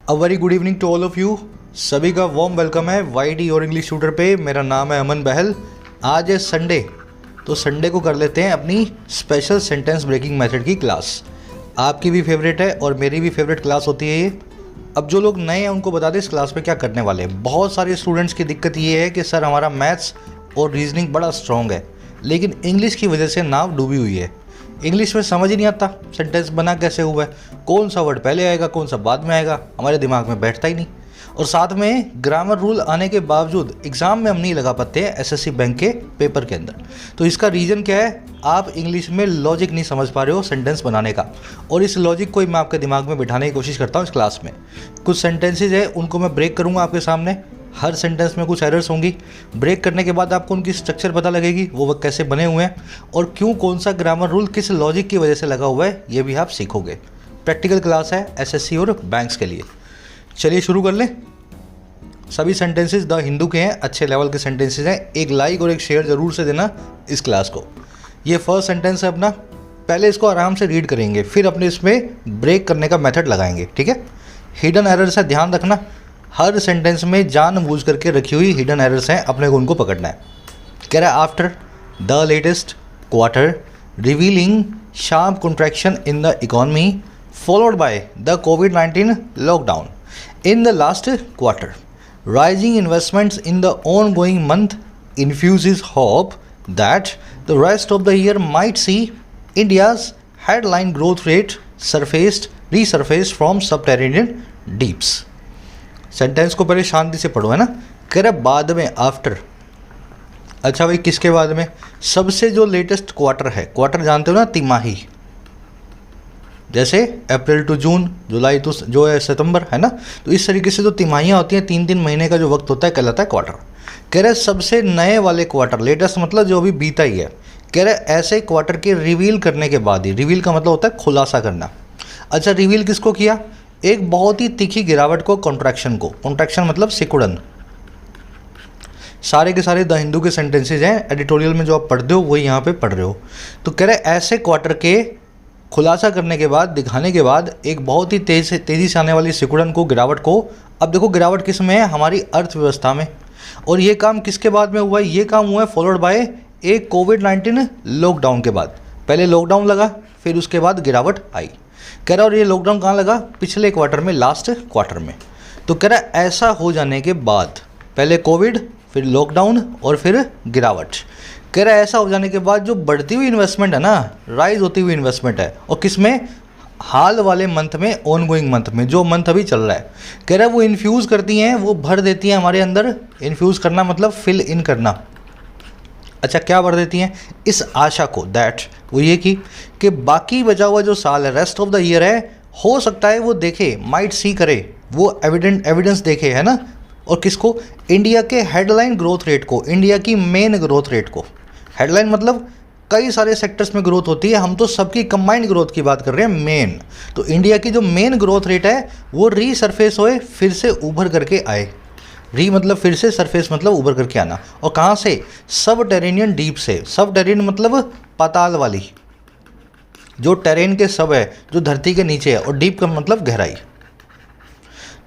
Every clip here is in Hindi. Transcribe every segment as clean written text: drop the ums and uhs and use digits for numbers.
A very good evening to all of you. सभी का वार्म वेलकम है वाईडी और इंग्लिश ट्यूटर पे। मेरा नाम है अमन बहल। आज है संडे, तो संडे को कर लेते हैं अपनी स्पेशल सेंटेंस ब्रेकिंग मेथड की क्लास। आपकी भी फेवरेट है और मेरी भी फेवरेट क्लास होती है ये। अब जो लोग नए हैं उनको बता दें इस क्लास में क्या करने वाले हैं। बहुत सारे स्टूडेंट्स की दिक्कत ये है कि सर हमारा मैथ्स और रीजनिंग बड़ा स्ट्रॉन्ग है, लेकिन इंग्लिश की वजह से नाव डूबी हुई है। इंग्लिश में समझ ही नहीं आता सेंटेंस बना कैसे हुआ है, कौन सा वर्ड पहले आएगा कौन सा बाद में आएगा, हमारे दिमाग में बैठता ही नहीं। और साथ में ग्रामर रूल आने के बावजूद एग्ज़ाम में हम नहीं लगा पाते हैं एसएससी बैंक के पेपर के अंदर। तो इसका रीज़न क्या है? आप इंग्लिश में लॉजिक नहीं समझ पा रहे हो सेंटेंस बनाने का, और इस लॉजिक को मैं आपके दिमाग में बिठाने की कोशिश करता हूँ इस क्लास में। कुछ सेंटेंसेज है उनको मैं ब्रेक करूँगा आपके सामने। हर सेंटेंस में कुछ एरर्स होंगी। ब्रेक करने के बाद आपको उनकी स्ट्रक्चर पता लगेगी, वो कैसे बने हुए हैं और क्यों, कौन सा ग्रामर रूल किस लॉजिक की वजह से लगा हुआ है, ये भी आप सीखोगे। प्रैक्टिकल क्लास है एसएससी और बैंक्स के लिए। चलिए शुरू कर लें। सभी सेंटेंसेस द हिंदू के हैं, अच्छे लेवल के सेंटेंसेस हैं। एक लाइक और एक शेयर ज़रूर से देना इस क्लास को। ये फर्स्ट सेंटेंस है अपना। पहले इसको आराम से रीड करेंगे, फिर अपने इसमें ब्रेक करने का मेथड लगाएंगे, ठीक है। हिडन एरर्स है, ध्यान रखना। हर सेंटेंस में जानबूझ करके रखी हुई हिडन एरर्स हैं, अपने को उनको पकड़ना है। कह रहा है after the latest quarter revealing sharp contraction in the economy followed by the covid lockdown in the last quarter, rising investments in the ongoing month infuses hope that the rest of the year might see India's headline growth rate resurface from subterranean deeps। Sentence को पहले शांति से पढ़ो, है ना। कह रहा बाद में, आफ्टर। अच्छा भाई, किसके बाद में? सबसे जो लेटेस्ट क्वार्टर है, क्वार्टर जानते हो ना, तिमाही, जैसे अप्रैल टू जून, जुलाई टू जो है सितंबर, है ना। तो इस तरीके से जो तिमाहियाँ होती हैं, 3-3 महीने का जो वक्त होता है कहलाता है क्वार्टर। कह रहे सबसे नए वाले क्वार्टर, लेटेस्ट मतलब जो अभी बीता ही है। कह रहे ऐसे क्वार्टर के रिवील करने के बाद ही, रिवील का मतलब होता है खुलासा करना। अच्छा, रिवील किसको किया? एक बहुत ही तीखी गिरावट को, कॉन्ट्रैक्शन को। कॉन्ट्रैक्शन मतलब सिकुड़न। सारे के सारे द हिंदू के सेंटेंसेज हैं, एडिटोरियल में जो आप पढ़ते हो वही यहाँ पे पढ़ रहे हो। तो कह रहे ऐसे क्वार्टर के खुलासा करने के बाद, दिखाने के बाद, एक बहुत ही तेज़ी से आने वाली सिकुड़न को, गिरावट को। अब देखो गिरावट किस में है? हमारी अर्थव्यवस्था में। और ये काम किसके बाद में हुआ है? ये काम हुआ है फॉलोड बाय एक कोविड-19 लॉकडाउन के बाद। पहले लॉकडाउन लगा, फिर उसके बाद गिरावट आई। कह रहा और ये लॉकडाउन कहाँ लगा? पिछले क्वार्टर में, लास्ट क्वार्टर में। तो कह रहा ऐसा हो जाने के बाद, पहले कोविड, फिर लॉकडाउन और फिर गिरावट। कह रहा ऐसा हो जाने के बाद जो बढ़ती हुई इन्वेस्टमेंट है ना, राइज होती हुई इन्वेस्टमेंट है, और किस में? हाल वाले मंथ में, ऑनगोइंग मंथ में, जो मंथ अभी चल रहा है। कह रहा है वो इन्फ्यूज़ करती हैं, वो भर देती हैं हमारे अंदर। इन्फ्यूज़ करना मतलब फिल इन करना। अच्छा, क्या भर देती हैं? इस आशा को, दैट, वो ये कि बाकी बचा हुआ जो साल है, रेस्ट ऑफ द ईयर है, हो सकता है वो देखे, माइट सी करे, वो एविडेंस देखे, है ना। और किसको? इंडिया के हेडलाइन ग्रोथ रेट को, इंडिया की मेन ग्रोथ रेट को। हेडलाइन मतलब कई सारे सेक्टर्स में ग्रोथ होती है, हम तो सबकी कंबाइंड ग्रोथ की बात कर रहे हैं, मेन। तो इंडिया की जो मेन ग्रोथ रेट है वो रीसरफेस होए, फिर से उभर करके आए। री मतलब फिर से, सरफेस मतलब उभर करके आना। और कहाँ से? सब टेरेनियन डीप से। सब टेरेन मतलब पाताल वाली, जो टेरेन के सब है, जो धरती के नीचे है, और डीप का मतलब गहराई।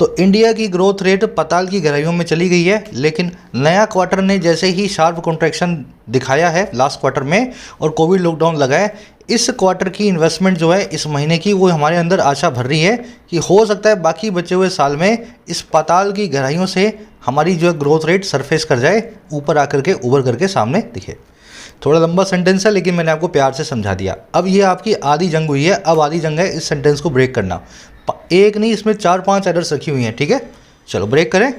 तो इंडिया की ग्रोथ रेट पाताल की गहराइयों में चली गई है, लेकिन नया क्वार्टर ने जैसे ही शार्प कॉन्ट्रैक्शन दिखाया है लास्ट क्वार्टर में, और कोविड लॉकडाउन लगा है, इस क्वार्टर की इन्वेस्टमेंट जो है इस महीने की, वो हमारे अंदर आशा भर रही है कि हो सकता है बाकी बचे हुए साल में इस पाताल की गहराइयों से हमारी जो ग्रोथ रेट सरफेस कर जाए, ऊपर आकर के उभर करके सामने दिखे। थोड़ा लंबा सेंटेंस है, लेकिन मैंने आपको प्यार से समझा दिया। अब ये आपकी आधी जंग हुई है, अब आधी जंग है इस सेंटेंस को ब्रेक करना। एक नहीं, इसमें 4-5 एरर्स रखी हुई हैं, ठीक है। चलो ब्रेक करें।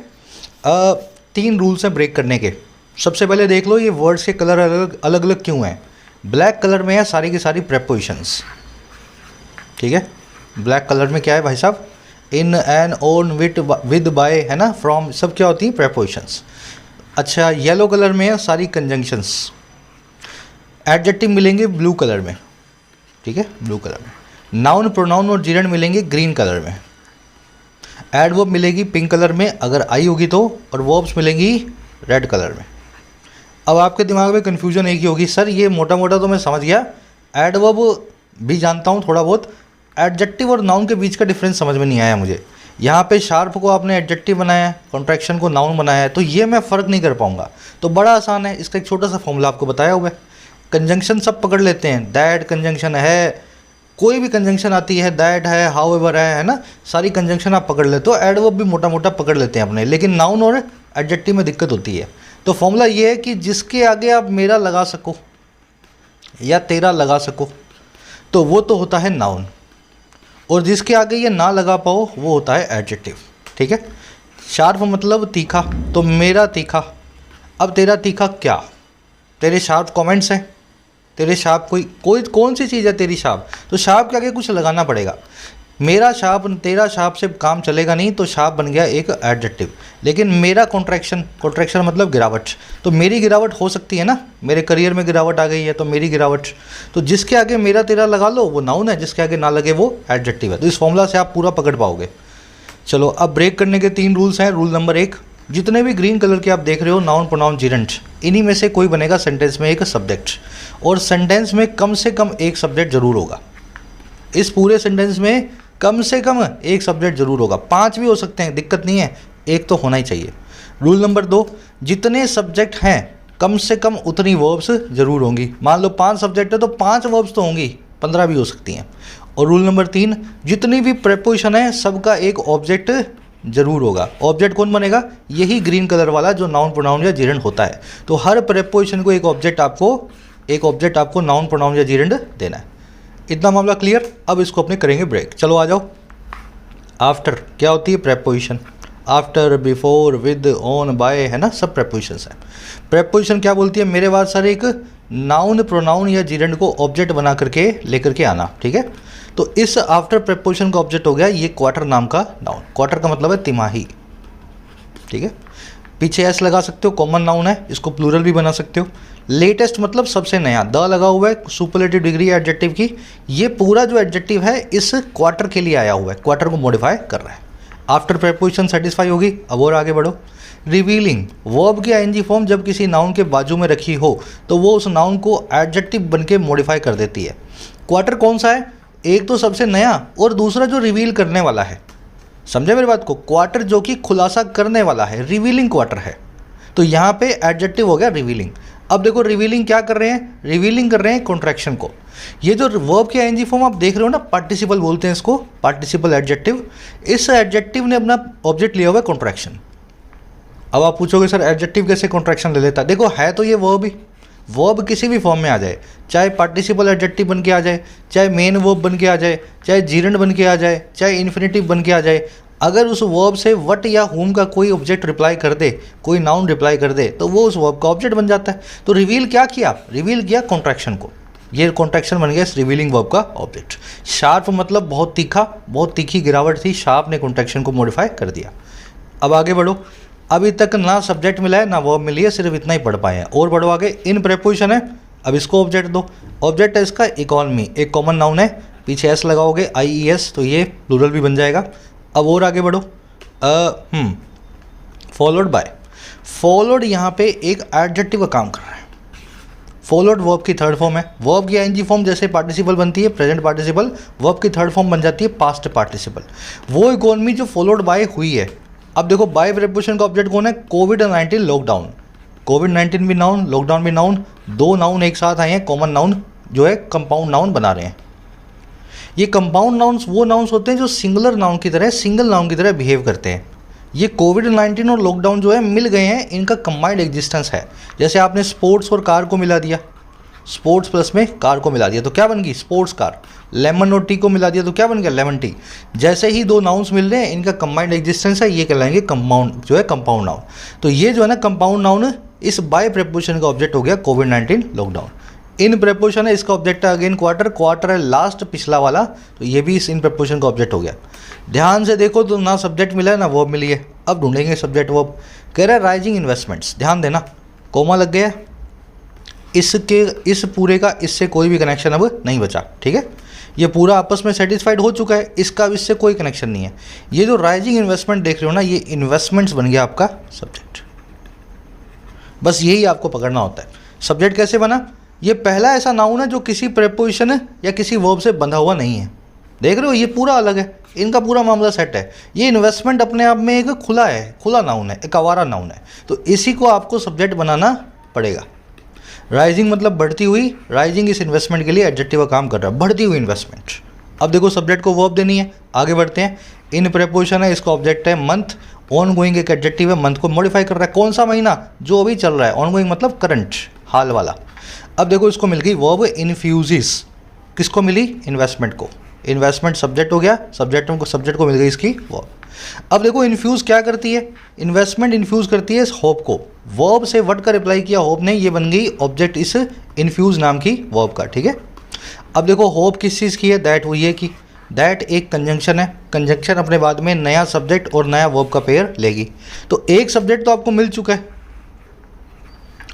3 रूल्स हैं ब्रेक करने के। सबसे पहले देख लो ये वर्ड्स के कलर अलग अलग क्यों हैं। ब्लैक कलर में है सारी की सारी प्रेपोजिशंस, ठीक है। ब्लैक कलर में क्या है भाई साहब? इन, एन, ऑन, विद, बाय, है ना, फ्रॉम, सब क्या होती हैं? प्रेपोजिशंस। अच्छा, येलो कलर में है सारी कंजंक्शंस। एडजेक्टिव मिलेंगे ब्लू कलर में, ठीक है, ब्लू कलर में। नाउन, प्रोनाउन और जिरंड मिलेंगे ग्रीन कलर में। एडवर्ब मिलेगी पिंक कलर में अगर आई होगी तो, और वर्ब्स मिलेंगी रेड कलर में। अब आपके दिमाग में कन्फ्यूजन एक ही होगी, सर ये मोटा मोटा तो मैं समझ गया, एडवर्ब भी जानता हूँ थोड़ा बहुत, एडजेक्टिव और नाउन के बीच का डिफरेंस समझ में नहीं आया मुझे। यहाँ पे शार्प को आपने एडजेक्टिव बनाया है, कॉन्ट्रैक्शन को नाउन बनाया है, तो ये मैं फ़र्क नहीं कर पाऊंगा। तो बड़ा आसान है, इसका एक छोटा सा फॉर्मूला आपको बताया हुआ है। कंजंक्शन सब पकड़ लेते हैं, दैट कंजंक्शन है, कोई भी कंजंक्शन आती है, दैट है, हाउएवर है ना, सारी कंजंक्शन आप पकड़ लेते हो। एडवर्ब भी मोटा मोटा पकड़ लेते हैं अपने, लेकिन नाउन और एडजेक्टिव में दिक्कत होती है। तो फॉर्मूला ये है कि जिसके आगे आप मेरा लगा सको या तेरा लगा सको तो वो तो होता है नाउन, और जिसके आगे ये ना लगा पाओ वो होता है एडजेक्टिव। ठीक है, शार्प मतलब तीखा, तो मेरा तीखा। अब तेरा तीखा क्या, तेरे शार्प कमेंट्स हैं, तेरे शार्प कोई कौन सी चीज़ है तेरी शार्प, तो शार्प के आगे कुछ लगाना पड़ेगा। मेरा शार्प तेरा शार्प से काम चलेगा नहीं, तो शार्प बन गया एक एडजेक्टिव। लेकिन मेरा कॉन्ट्रैक्शन मतलब गिरावट, तो मेरी गिरावट हो सकती है ना, मेरे करियर में गिरावट आ गई है तो मेरी गिरावट। तो जिसके आगे मेरा तेरा लगा लो वो नाउन है, जिसके आगे ना लगे वो एडजेक्टिव है। तो इस फॉर्मूला से आप पूरा पकड़ पाओगे। चलो अब ब्रेक करने के 3 रूल्स हैं। रूल नंबर 1, जितने भी ग्रीन कलर के आप देख रहे हो नाउन प्रोनाउन जिरेंट, इन्हीं में से कोई बनेगा सेंटेंस में एक सब्जेक्ट, और सेंटेंस में कम से कम एक सब्जेक्ट जरूर होगा। इस पूरे सेंटेंस में कम से कम एक सब्जेक्ट जरूर होगा, 5 भी हो सकते हैं, दिक्कत नहीं है, एक तो होना ही चाहिए। रूल नंबर 2, जितने सब्जेक्ट हैं कम से कम उतनी वर्ब्स जरूर होंगी। मान लो 5 सब्जेक्ट है तो 5 वर्ब्स तो होंगी, 15 भी हो सकती हैं। और रूल नंबर 3, जितनी भी प्रेपोजिशन है सबका एक ऑब्जेक्ट जरूर होगा। ऑब्जेक्ट कौन बनेगा, यही ग्रीन कलर वाला जो नाउन प्रोनाउन या जिरेंट होता है। तो हर प्रेपोजिशन को एक ऑब्जेक्ट आपको नाउन प्रोनाउन या जिरेंट देना है। इतना मामला क्लियर। अब इसको अपने करेंगे ब्रेक। चलो आ जाओ। आफ्टर क्या होती है, preposition. After, before, with, on, by, है ना, सब प्रेपोजिशंस हैं। प्रेपोजिशन क्या बोलती है, मेरे बाद सर एक नाउन प्रोनाउन या जिरेंट को ऑब्जेक्ट बना करके लेकर के आना। ठीक है, तो इस आफ्टर प्रेपोजिशन का ऑब्जेक्ट हो गया ये क्वार्टर नाम का नाउन। क्वार्टर का मतलब है तिमाही। ठीक है, पीछे एस लगा सकते हो, कॉमन नाउन है, इसको प्लूरल भी बना सकते हो। लेटेस्ट मतलब सबसे नया, द लगा हुआ है, सुपरलेटिव डिग्री है एडजेक्टिव की। ये पूरा जो एडजेक्टिव है इस क्वार्टर के लिए आया हुआ है, क्वार्टर को मॉडिफाई कर रहा है। आफ्टर प्रेपोजिशन सेटिस्फाई होगी। अब और आगे बढ़ो। रिवीलिंग, वर्ब की आईएनजी फॉर्म जब किसी नाउन के बाजू में रखी हो तो वो उस नाउन को एडजेक्टिव बन के मॉडिफाई कर देती है। क्वार्टर कौन सा है, एक तो सबसे नया और दूसरा जो रिवील करने वाला है। समझे मेरी बात को, क्वार्टर जो कि खुलासा करने वाला है, रिवीलिंग क्वार्टर है। तो यहाँ पे एडजेक्टिव हो गया रिवीलिंग। अब देखो रिवीलिंग क्या कर रहे हैं, रिवीलिंग कर रहे हैं कॉन्ट्रैक्शन को। ये जो वर्ब की आईएनजी फॉर्म आप देख रहे हो ना, पार्टिसिपल बोलते हैं इसको, पार्टिसिपल एडजेक्टिव। इस एडजेक्टिव ने अपना ऑब्जेक्ट लिया हुआ है कॉन्ट्रैक्शन। अब आप पूछोगे सर एडजेक्टिव कैसे कॉन्ट्रैक्शन ले लेता है, देखो है तो ये वर्ब ही। वर्ब किसी भी फॉर्म में आ जाए, चाहे पार्टिसिपल एडजेक्टिव बन के आ जाए, चाहे मेन वर्ब बन के आ जाए, चाहे जीरेंट बन के आ जाए, चाहे इन्फिनेटिव बन के आ जाए, अगर उस वर्ब से वट या हुम का कोई ऑब्जेक्ट रिप्लाई कर दे, कोई नाउन रिप्लाई कर दे, तो वो उस वर्ब का ऑब्जेक्ट बन जाता है। तो रिवील क्या किया, रिवील किया कॉन्ट्रैक्शन को, ये कॉन्ट्रैक्शन बन गया इस रिवीलिंग वर्ब का ऑब्जेक्ट। शार्प मतलब बहुत तीखा, बहुत तीखी गिरावट थी, शार्प ने कॉन्ट्रैक्शन को मॉडिफाई कर दिया। अब आगे बढ़ो। अभी तक ना सब्जेक्ट मिला है ना वर्ब मिली है, सिर्फ इतना ही पढ़ पाए हैं। और बढ़ो आगे। इन प्रेपोजिशन है, अब इसको ऑब्जेक्ट दो। ऑब्जेक्ट है इसका इकोनॉमी, एक कॉमन नाउन है, पीछे एस लगाओगे IES, तो ये प्लूरल भी बन जाएगा। अब और आगे बढ़ो। फॉलोड बाय, फॉलोड यहाँ पे एक एडजेक्टिव का काम कर रहा है। फॉलोड वर्ब की थर्ड फॉर्म है। वर्ब की आईएनजी फॉर्म जैसे पार्टिसिपल बनती है प्रेजेंट पार्टिसिपल, वर्ब की थर्ड फॉर्म बन जाती है पास्ट पार्टिसिपल। वो इकोनॉमी जो फॉलोड बाय हुई है। अब देखो बाय प्रेपोजिशन का ऑब्जेक्ट कौन है, कोविड-19 लॉकडाउन। कोविड-19 भी नाउन, लॉकडाउन भी नाउन, दो नाउन एक साथ आए हैं, कॉमन नाउन जो है कंपाउंड नाउन बना रहे हैं। ये कंपाउंड नाउन्स वो नाउन्स होते हैं जो सिंगुलर नाउन की तरह, सिंगल नाउन की तरह बिहेव करते हैं। ये कोविड-19 और लॉकडाउन जो है मिल गए हैं, इनका कंबाइंड एग्जिस्टेंस है। जैसे आपने स्पोर्ट्स और कार को मिला दिया, स्पोर्ट्स प्लस में कार को मिला दिया तो क्या बन गई स्पोर्ट्स कार। लेमन और टी को मिला दिया तो क्या बन गया लेमन टी। जैसे ही दो नाउन्स मिल रहे हैं, इनका कंबाइंड एग्जिस्टेंस है, ये कहलाएंगे कंपाउंड, जो है कंपाउंड नाउन। तो ये जो है ना कंपाउंड नाउन, इस बाय प्रेपोजिशन का ऑब्जेक्ट हो गया कोविड-19 लॉकडाउन। इन प्रेपोजिशन है, इसका ऑब्जेक्ट है अगेन क्वार्टर, क्वार्टर है लास्ट पिछला वाला, तो ये भी इस इन प्रेपोजिशन का ऑब्जेक्ट हो गया। ध्यान से देखो तो ना सब्जेक्ट मिला है ना वर्ब मिली है। अब ढूंढेंगे सब्जेक्ट वर्ब। कह रहा है राइजिंग इन्वेस्टमेंट्स, ध्यान देना, कोमा लग गया। इसके इस पूरे का इससे कोई भी कनेक्शन अब नहीं बचा। ठीक है, ये पूरा आपस में सेटिस्फाइड हो चुका है, इसका अब इससे कोई कनेक्शन नहीं है। ये जो राइजिंग इन्वेस्टमेंट देख रहे हो ना, ये इन्वेस्टमेंट्स बन गया आपका सब्जेक्ट। बस यही आपको पकड़ना होता है। सब्जेक्ट कैसे बना, ये पहला ऐसा नाउन है जो किसी प्रेपोजिशन या किसी वर्ब से बंधा हुआ नहीं है। देख रहे हो, ये पूरा अलग है, इनका पूरा मामला सेट है। ये इन्वेस्टमेंट अपने आप में एक खुला है, खुला नाउन है, एक आवारा नाउन है, तो इसी को आपको सब्जेक्ट बनाना पड़ेगा। राइजिंग मतलब बढ़ती हुई, राइजिंग इस इन्वेस्टमेंट के लिए एडजेक्टिव का काम कर रहा है, बढ़ती हुई इन्वेस्टमेंट। अब देखो सब्जेक्ट को वर्ब देनी है, आगे बढ़ते हैं। इन प्रेपोजिशन है, इसका ऑब्जेक्ट है मंथ। ऑन गोइंग एक एडजेक्टिव है, मंथ को मॉडिफाई कर रहा है, कौन सा महीना, जो अभी चल रहा है। ऑन गोइंग मतलब करंट, हाल वाला। अब देखो इसको मिल गई वर्ब इन्फ्यूजिस, किसको मिली, इन्वेस्टमेंट को। इन्वेस्टमेंट सब्जेक्ट हो गया, सब्जेक्ट को मिल गई इसकी वर्ब। अब देखो इन्फ्यूज़ क्या करती है, इन्वेस्टमेंट इन्फ्यूज़ करती है इस होप को। वर्ब से वर्ड का रिप्लाई किया होप ने, ये बन गई ऑब्जेक्ट इस इन्फ्यूज़ नाम की वर्ब का, ठीक है। अब देखो होप किस चीज़ की है, दैट हुई है कि दैट एक कंजंक्शन है, कंजंक्शन अपने बाद में नया सब्जेक्ट और नया वर्ब का पेयर लेगी। तो एक सब्जेक्ट तो आपको मिल चुका है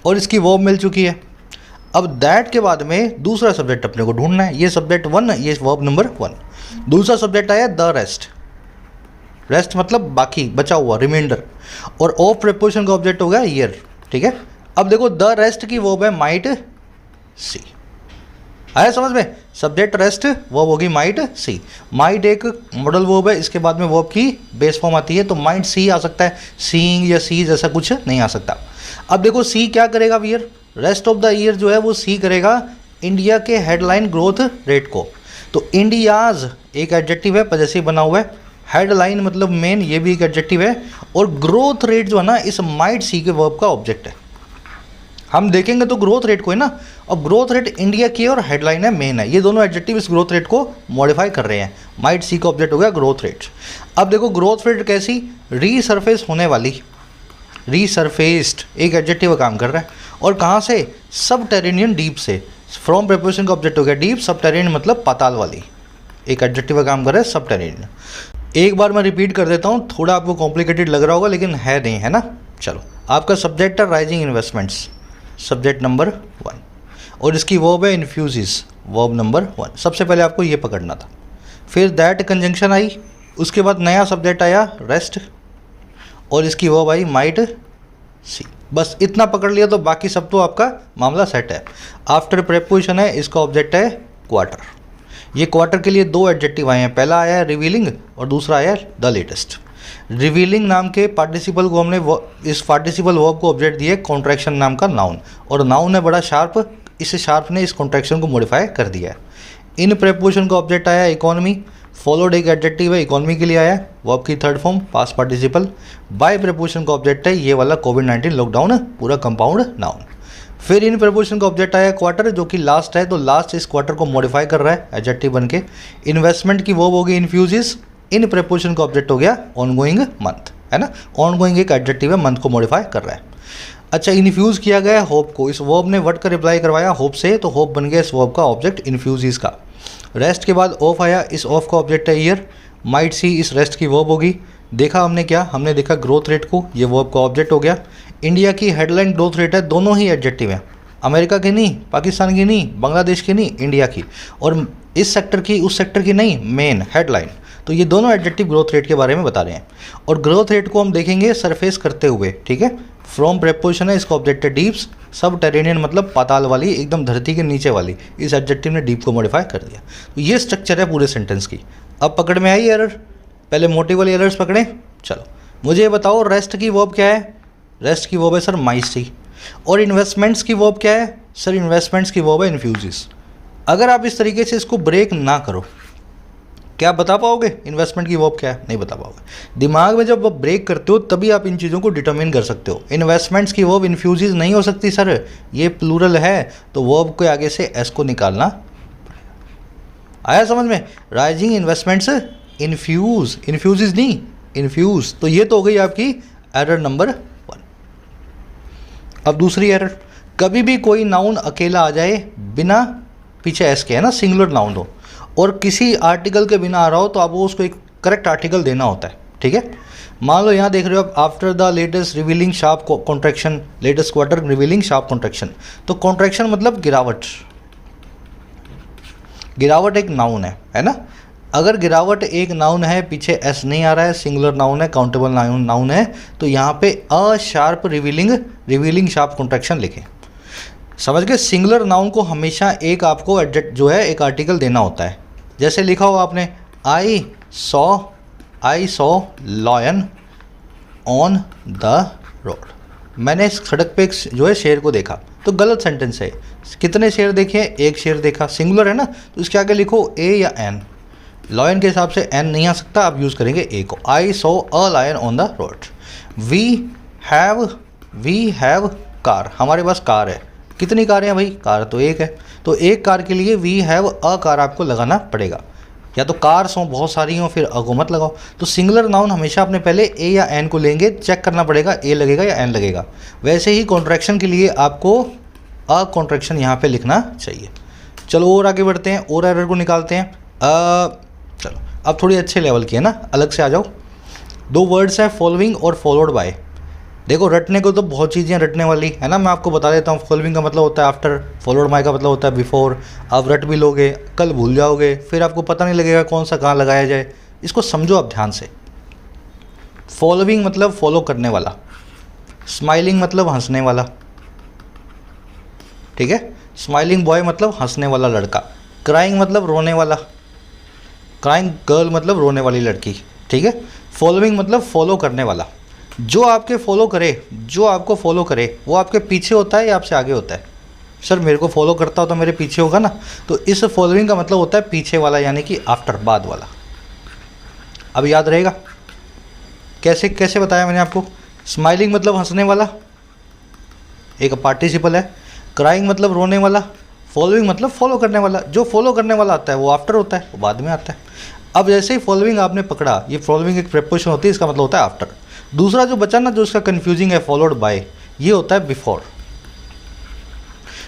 और इसकी वर्ब मिल चुकी है। अब दैट के बाद में दूसरा सब्जेक्ट अपने को ढूंढना है, ये सब्जेक्ट 1, ये वर्ब नंबर 1। दूसरा सब्जेक्ट आया द रेस्ट, रेस्ट मतलब बाकी, बचा हुआ, रिमाइंडर। और ऑफ प्रीपोजिशन का ऑब्जेक्ट हो गया ईयर, ठीक है। अब देखो द रेस्ट की वर्ब है माइट सी, आया समझ में, सब्जेक्ट रेस्ट वर्ब होगी माइट सी। माइट एक मॉडल वर्ब है, इसके बाद में वर्ब की बेस फॉर्म आती है, तो माइट सी आ सकता है, सीइंग या सी जैसा कुछ नहीं आ सकता। अब देखो सी क्या करेगा year, rest of the year जो है वो सी करेगा इंडिया के हेडलाइन ग्रोथ रेट को। तो इंडियाज एक एडजेक्टिव है, पजेसिव बना हुआ है, हेडलाइन मतलब मेन, ये भी एक एडजेक्टिव है, और ग्रोथ रेट जो है ना इस माइट सी के वर्ब का ऑब्जेक्ट है। हम देखेंगे तो ग्रोथ रेट को है ना, अब ग्रोथ रेट इंडिया की और हेडलाइन है मेन है, ये दोनों एडजेक्टिव इस ग्रोथ रेट को मॉडिफाई कर रहे हैं। माइट सी का ऑब्जेक्ट हो गया ग्रोथ रेट। अब देखो ग्रोथ रेट कैसी, रीसरफेस होने वाली, रीसरफेस्ड एक एडजेक्टिव का काम कर रहा है, और कहाँ से, सबटेरेनियन डीप से। फ्रॉम प्रीपोजिशन का ऑब्जेक्ट हो गया डीप, सबटेरेनियन मतलब पाताल वाली, एक एडजेक्टिव का काम कर रहा है सबटेरेनियन। एक बार मैं रिपीट कर देता हूँ, थोड़ा आपको कॉम्प्लिकेटेड लग रहा होगा लेकिन है नहीं, है ना। चलो, आपका सब्जेक्ट है राइजिंग इन्वेस्टमेंट्स, सब्जेक्ट नंबर 1, और इसकी वर्ब है इन्फ्यूजिस, वर्ब नंबर 1। सबसे पहले आपको ये पकड़ना था। फिर दैट कंजंक्शन आई, उसके बाद नया सब्जेक्ट आया रेस्ट, और इसकी वर्ब आई माइट सी। बस इतना पकड़ लिया तो बाकी सब तो आपका मामला सेट है। आफ्टर प्रेपोजिशन है, इसका ऑब्जेक्ट है क्वार्टर। ये क्वार्टर के लिए 2 एडजेक्टिव आए हैं, पहला आया है रिवीलिंग और दूसरा आया है द लेटेस्ट। रिवीलिंग नाम के पार्टिसिपल को हमने इस पार्टिसिपल वर्ब को ऑब्जेक्ट दिया कॉन्ट्रैक्शन नाम का नाउन, और नाउन है बड़ा शार्प, इस शार्प ने इस कॉन्ट्रैक्शन को मॉडिफाई कर दिया है। इन प्रेपोजिशन का ऑब्जेक्ट आया इकोनॉमी, फॉलोड एक एडजेक्टिव है इकोनॉमी के लिए आया है, वर्ब की third form past participle. By preposition का ऑब्जेक्ट है ये वाला कोविड-19 लॉकडाउन, पूरा कंपाउंड नाउन। फिर इन प्रेपोजिशन का ऑब्जेक्ट आया क्वार्टर, जो कि लास्ट है, तो लास्ट इस क्वार्टर को मॉडिफाई कर रहा है एडजेक्टिव बन के। इन्वेस्टमेंट की वर्ब होगी इन्फ्यूजिस, इन प्रेपोजिशन का ऑब्जेक्ट हो गया ऑनगोइंग मंथ, है ना। ऑनगोइंग एक एडजेक्टिव है, मंथ को मॉडिफाई कर रहा है। अच्छा, इन्फ्यूज़ किया गया होप को, इस वर्ब ने वर्ड का रिप्लाई करवाया होप से, तो होप बन गया इस वर्ब का ऑब्जेक्ट इन्फ्यूजिस का। रेस्ट के बाद ऑफ आया, इस ऑफ का ऑब्जेक्ट है ईयर, माइट सी इस रेस्ट की वर्ब होगी। देखा हमने क्या, हमने देखा ग्रोथ रेट को, ये वर्ब का ऑब्जेक्ट हो गया। इंडिया की हेडलाइन ग्रोथ रेट है, दोनों ही एडजेक्टिव हैं, अमेरिका की नहीं, पाकिस्तान की नहीं, बांग्लादेश की नहीं, इंडिया की, और इस सेक्टर की उस सेक्टर की नहीं, मेन हेडलाइन। तो ये दोनों एडजेक्टिव ग्रोथ रेट के बारे में बता रहे हैं, और ग्रोथ रेट को हम देखेंगे सरफेस करते हुए, ठीक है। फ्रॉम प्रेपोजिशन है, इसका ऑब्जेक्ट है डीप्स, सब टेरेनियन मतलब पाताल वाली, एकदम धरती के नीचे वाली, इस एडजेक्टिव ने डीप को मॉडिफाई कर दिया। तो ये स्ट्रक्चर है पूरे सेंटेंस की। अब पकड़ में आई एरर, पहले मोटिव वाली एरर्स पकड़ें। चलो मुझे बताओ रेस्ट की वर्ब क्या है, रेस्ट की वर्ब है सर माइसी, और इन्वेस्टमेंट्स की वर्ब क्या है सर, इन्वेस्टमेंट्स की वर्ब है इन्फ्यूजिस। अगर आप इस तरीके से इसको ब्रेक ना करो, क्या बता पाओगे इन्वेस्टमेंट की वर्ब क्या है, नहीं बता पाओगे। दिमाग में जब आप ब्रेक करते हो तभी आप इन चीज़ों को डिटरमिन कर सकते हो। इन्वेस्टमेंट्स की वर्ब इन्फ्यूजिस नहीं हो सकती सर, ये प्लूरल है, तो वर्ब के आगे से एस को निकालना। आया समझ में, राइजिंग इन्वेस्टमेंट्स इन्फ्यूज, इन्फ्यूजिस नहीं इन्फ्यूज। तो ये तो हो गई आपकी एरर नंबर 1। अब दूसरी एरर, कभी भी कोई नाउन अकेला आ जाए बिना पीछे एस के, है ना, सिंगुलर नाउन हो और किसी आर्टिकल के बिना आ रहा हो, तो आपको उसको एक करेक्ट आर्टिकल देना होता है, ठीक है। मान लो यहाँ देख रहे हो आप, after the latest revealing sharp contraction, latest quarter revealing sharp contraction. तो कॉन्ट्रैक्शन मतलब गिरावट, गिरावट एक नाउन है ना। अगर गिरावट एक नाउन है, पीछे एस नहीं आ रहा है, सिंगुलर नाउन है, काउंटेबल नाउन है, तो यहाँ पे a sharp revealing sharp contraction लिखें। समझ गए, सिंगुलर नाउन को हमेशा एक आपको एडजेक्ट जो है एक आर्टिकल देना होता है, जैसे लिखा हो आपने I saw lion on the road, मैंने इस सड़क पे एक जो है शेर को देखा, तो गलत सेंटेंस है। कितने शेर देखे? एक शेर देखा, सिंगुलर है ना, तो इसके आगे लिखो ए या एन। लॉयन के हिसाब से एन नहीं आ सकता, आप यूज़ करेंगे ए को। I saw a lion on the road. We have car, हमारे पास कार है। कितनी कारें हैं भाई? कार तो एक है, तो एक कार के लिए वी हैव अ कार आपको लगाना पड़ेगा। या तो कार्स हों बहुत सारी हों, फिर अ को मत लगाओ। तो सिंगुलर नाउन हमेशा अपने पहले ए या एन को लेंगे, चेक करना पड़ेगा ए लगेगा या एन लगेगा। वैसे ही कॉन्ट्रैक्शन के लिए आपको अ कॉन्ट्रैक्शन यहाँ पे लिखना चाहिए। चलो और आगे बढ़ते हैं, और एरर को निकालते हैं। चलो अब थोड़ी अच्छे लेवल की है ना, अलग से आ जाओ। दो वर्ड्स हैं फॉलोइंग और फॉलोड बाय। देखो रटने को तो बहुत चीज़ें रटने वाली है ना, मैं आपको बता देता हूँ। फॉलोइंग का मतलब होता है आफ्टर, फॉलोड बाय का मतलब होता है बिफोर। आप रट भी लोगे, कल भूल जाओगे, फिर आपको पता नहीं लगेगा कौन सा कहाँ लगाया जाए। इसको समझो आप ध्यान से। फॉलोइंग मतलब फॉलो करने वाला, स्माइलिंग मतलब हंसने वाला, ठीक है। स्माइलिंग बॉय मतलब हंसने वाला लड़का, क्राइंग मतलब रोने वाला, क्राइंग गर्ल मतलब रोने वाली लड़की, ठीक है। फॉलोइंग मतलब फॉलो करने वाला। जो आपके फॉलो करे, जो आपको फॉलो करे वो आपके पीछे होता है या आपसे आगे होता है? सर मेरे को फॉलो करता हो तो मेरे पीछे होगा ना, तो इस फॉलोइंग का मतलब होता है पीछे वाला, यानी कि आफ्टर, बाद वाला। अब याद रहेगा कैसे कैसे बताया मैंने आपको। स्माइलिंग मतलब हंसने वाला, एक पार्टिसिपल है। क्राइंग मतलब रोने वाला। फॉलोइंग मतलब फॉलो करने वाला। जो फॉलो करने वाला आता है वो आफ्टर होता है, वो बाद में आता है। अब जैसे ही फॉलोइंग आपने पकड़ा, ये फॉलोइंग एक प्रेपोजिशन होती है, इसका मतलब होता है आफ्टर। दूसरा जो बचा ना, जो इसका कंफ्यूजिंग है, फॉलोड बाय, ये होता है बिफोर।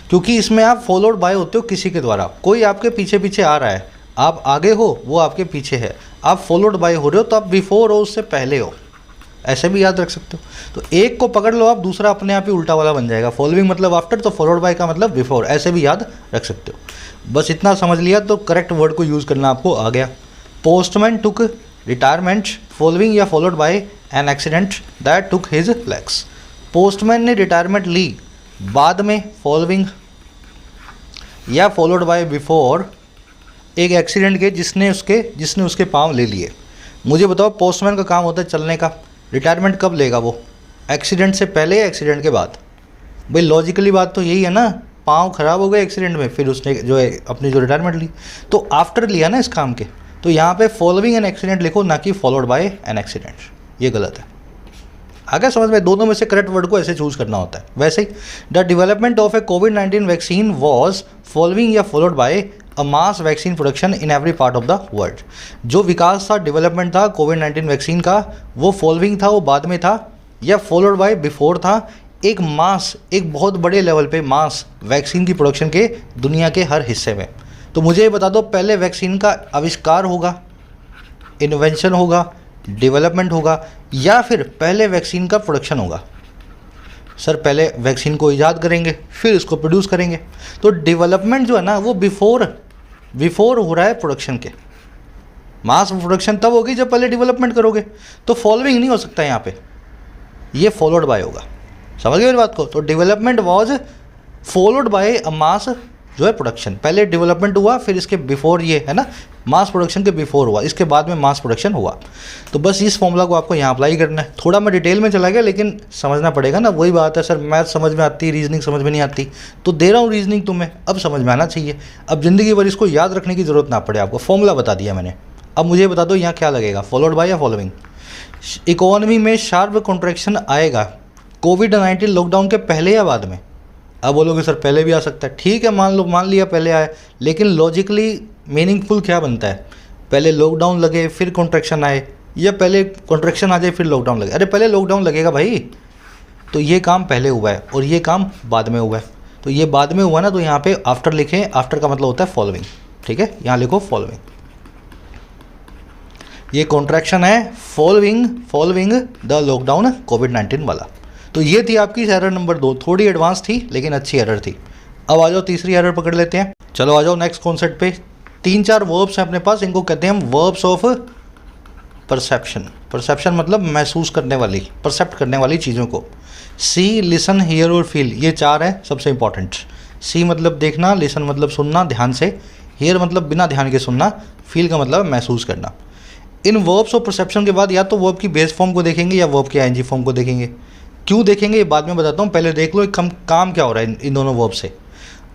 क्योंकि इसमें आप फॉलोड बाय होते हो किसी के द्वारा, कोई आपके पीछे पीछे आ रहा है, आप आगे हो, वो आपके पीछे है, आप फॉलोड बाय हो रहे हो, तो आप बिफोर हो, उससे पहले हो, ऐसे भी याद रख सकते हो। तो एक को पकड़ लो आप, दूसरा अपने आप ही उल्टा वाला बन जाएगा। फॉलोइंग मतलब आफ्टर, तो फॉलोड बाय का मतलब बिफोर, ऐसे भी याद रख सकते हो। बस इतना समझ लिया तो करेक्ट वर्ड को यूज़ करना आपको आ गया। पोस्टमैन टुक रिटायरमेंट फॉलोइंग या followed bye an accident that took his legs. Postman ने रिटायरमेंट ली बाद में, फॉलोइंग या फॉलोड बाय बिफोर एक एक्सीडेंट के जिसने उसके पाँव ले लिए। मुझे बताओ पोस्टमैन का काम होता है चलने का, रिटायरमेंट कब लेगा वो? एक्सीडेंट से पहले या एक्सीडेंट के बाद? भाई लॉजिकली बात तो यही है ना, पाँव खराब हो गए एक्सीडेंट में, फिर उसने जो है अपनी जो रिटायरमेंट ली, तो आफ्टर लिया ना इस काम के। तो यहाँ पे फॉलोइंग एन एक्सीडेंट लिखो, ना कि फॉलोड बाय एन एक्सीडेंट, ये गलत है। आगे समझ में, दोनों में से करेक्ट वर्ड को ऐसे चूज करना होता है। वैसे ही द डेवलपमेंट ऑफ ए कोविड-19 वैक्सीन वॉज फॉलोइंग या followed by a mass vaccine production in every part of the world. जो विकास था, डेवलपमेंट था कोविड-19 वैक्सीन का, वो फॉलोइंग था, वो बाद में था, या फॉलोड बाय बिफोर था। एक मास, एक बहुत बड़े लेवल पे मास वैक्सीन की प्रोडक्शन के दुनिया के हर हिस्से में। तो मुझे ये बता दो, पहले वैक्सीन का आविष्कार होगा, इन्वेंशन होगा, डेवलपमेंट होगा, या फिर पहले वैक्सीन का प्रोडक्शन होगा? सर पहले वैक्सीन को ईजाद करेंगे, फिर उसको प्रोड्यूस करेंगे। तो डेवलपमेंट जो है ना, वो बिफोर हो रहा है प्रोडक्शन के। मास प्रोडक्शन तब होगी जब पहले डेवलपमेंट करोगे। तो फॉलोइंग नहीं हो सकता यहाँ पे, ये फॉलोड बाय होगा। समझ गए मेरी बात को? तो development was followed by a मास जो है प्रोडक्शन। पहले डेवलपमेंट हुआ, फिर इसके बिफोर, ये है ना, मास प्रोडक्शन के बिफोर हुआ, इसके बाद में मास प्रोडक्शन हुआ। तो बस इस फॉर्मूला को आपको यहाँ अप्लाई करना है। थोड़ा मैं डिटेल में चला गया, लेकिन समझना पड़ेगा ना। वही बात है सर, मैथ समझ में आती, रीजनिंग समझ में नहीं आती, तो दे रहा हूँ रीजनिंग तुम्हें, अब समझ में आना चाहिए। अब ज़िंदगी भर इसको याद रखने की ज़रूरत ना पड़े आपको, फॉर्मूला बता दिया मैंने। अब मुझे बता दो यहाँ क्या लगेगा, फॉलोड बाय या फॉलोइंग? इकोनॉमी में शार्प कॉन्ट्रैक्शन आएगा कोविड-19 लॉकडाउन के पहले या बाद में? अब बोलोगे सर पहले भी आ सकता है, ठीक है, मान लिया पहले आए, लेकिन लॉजिकली मीनिंगफुल क्या बनता है? पहले लॉकडाउन लगे फिर कॉन्ट्रैक्शन आए, या पहले कॉन्ट्रैक्शन आ जाए फिर लॉकडाउन लगे? अरे पहले लॉकडाउन लगेगा भाई। तो ये काम पहले हुआ है और ये काम बाद में हुआ है। तो ये बाद में हुआ ना, तो यहाँ पे आफ्टर लिखें। आफ्टर का मतलब होता है फॉलोइंग, ठीक है, यहाँ लिखो फॉलोइंग। ये कॉन्ट्रैक्शन है फॉलोइंग द लॉकडाउन कोविड-19 वाला। तो ये थी आपकी एरर नंबर 2, थोड़ी एडवांस थी लेकिन अच्छी एरर थी। अब आ जाओ तीसरी एरर पकड़ लेते हैं। चलो आ जाओ नेक्स्ट कॉन्सेप्ट पे। 3-4 वर्ब्स हैं अपने पास, इनको कहते हैं हम वर्ब्स ऑफ परसेप्शन। परसेप्शन मतलब महसूस करने वाली, परसेप्ट करने वाली चीज़ों को। सी, लिसन, हियर और फील, ये 4 हैं सबसे इंपॉर्टेंट। सी मतलब देखना, लिसन मतलब सुनना ध्यान से, हियर मतलब बिना ध्यान के सुनना, फील का मतलब महसूस करना। इन वर्ब्स और परसेप्शन के बाद या तो वर्ब की बेस फॉर्म को देखेंगे या वर्ब की आईएनजी फॉर्म को देखेंगे। क्यों देखेंगे ये बाद में बताता हूँ, पहले देख लो एक काम क्या हो रहा है इन दोनों वर्ब से।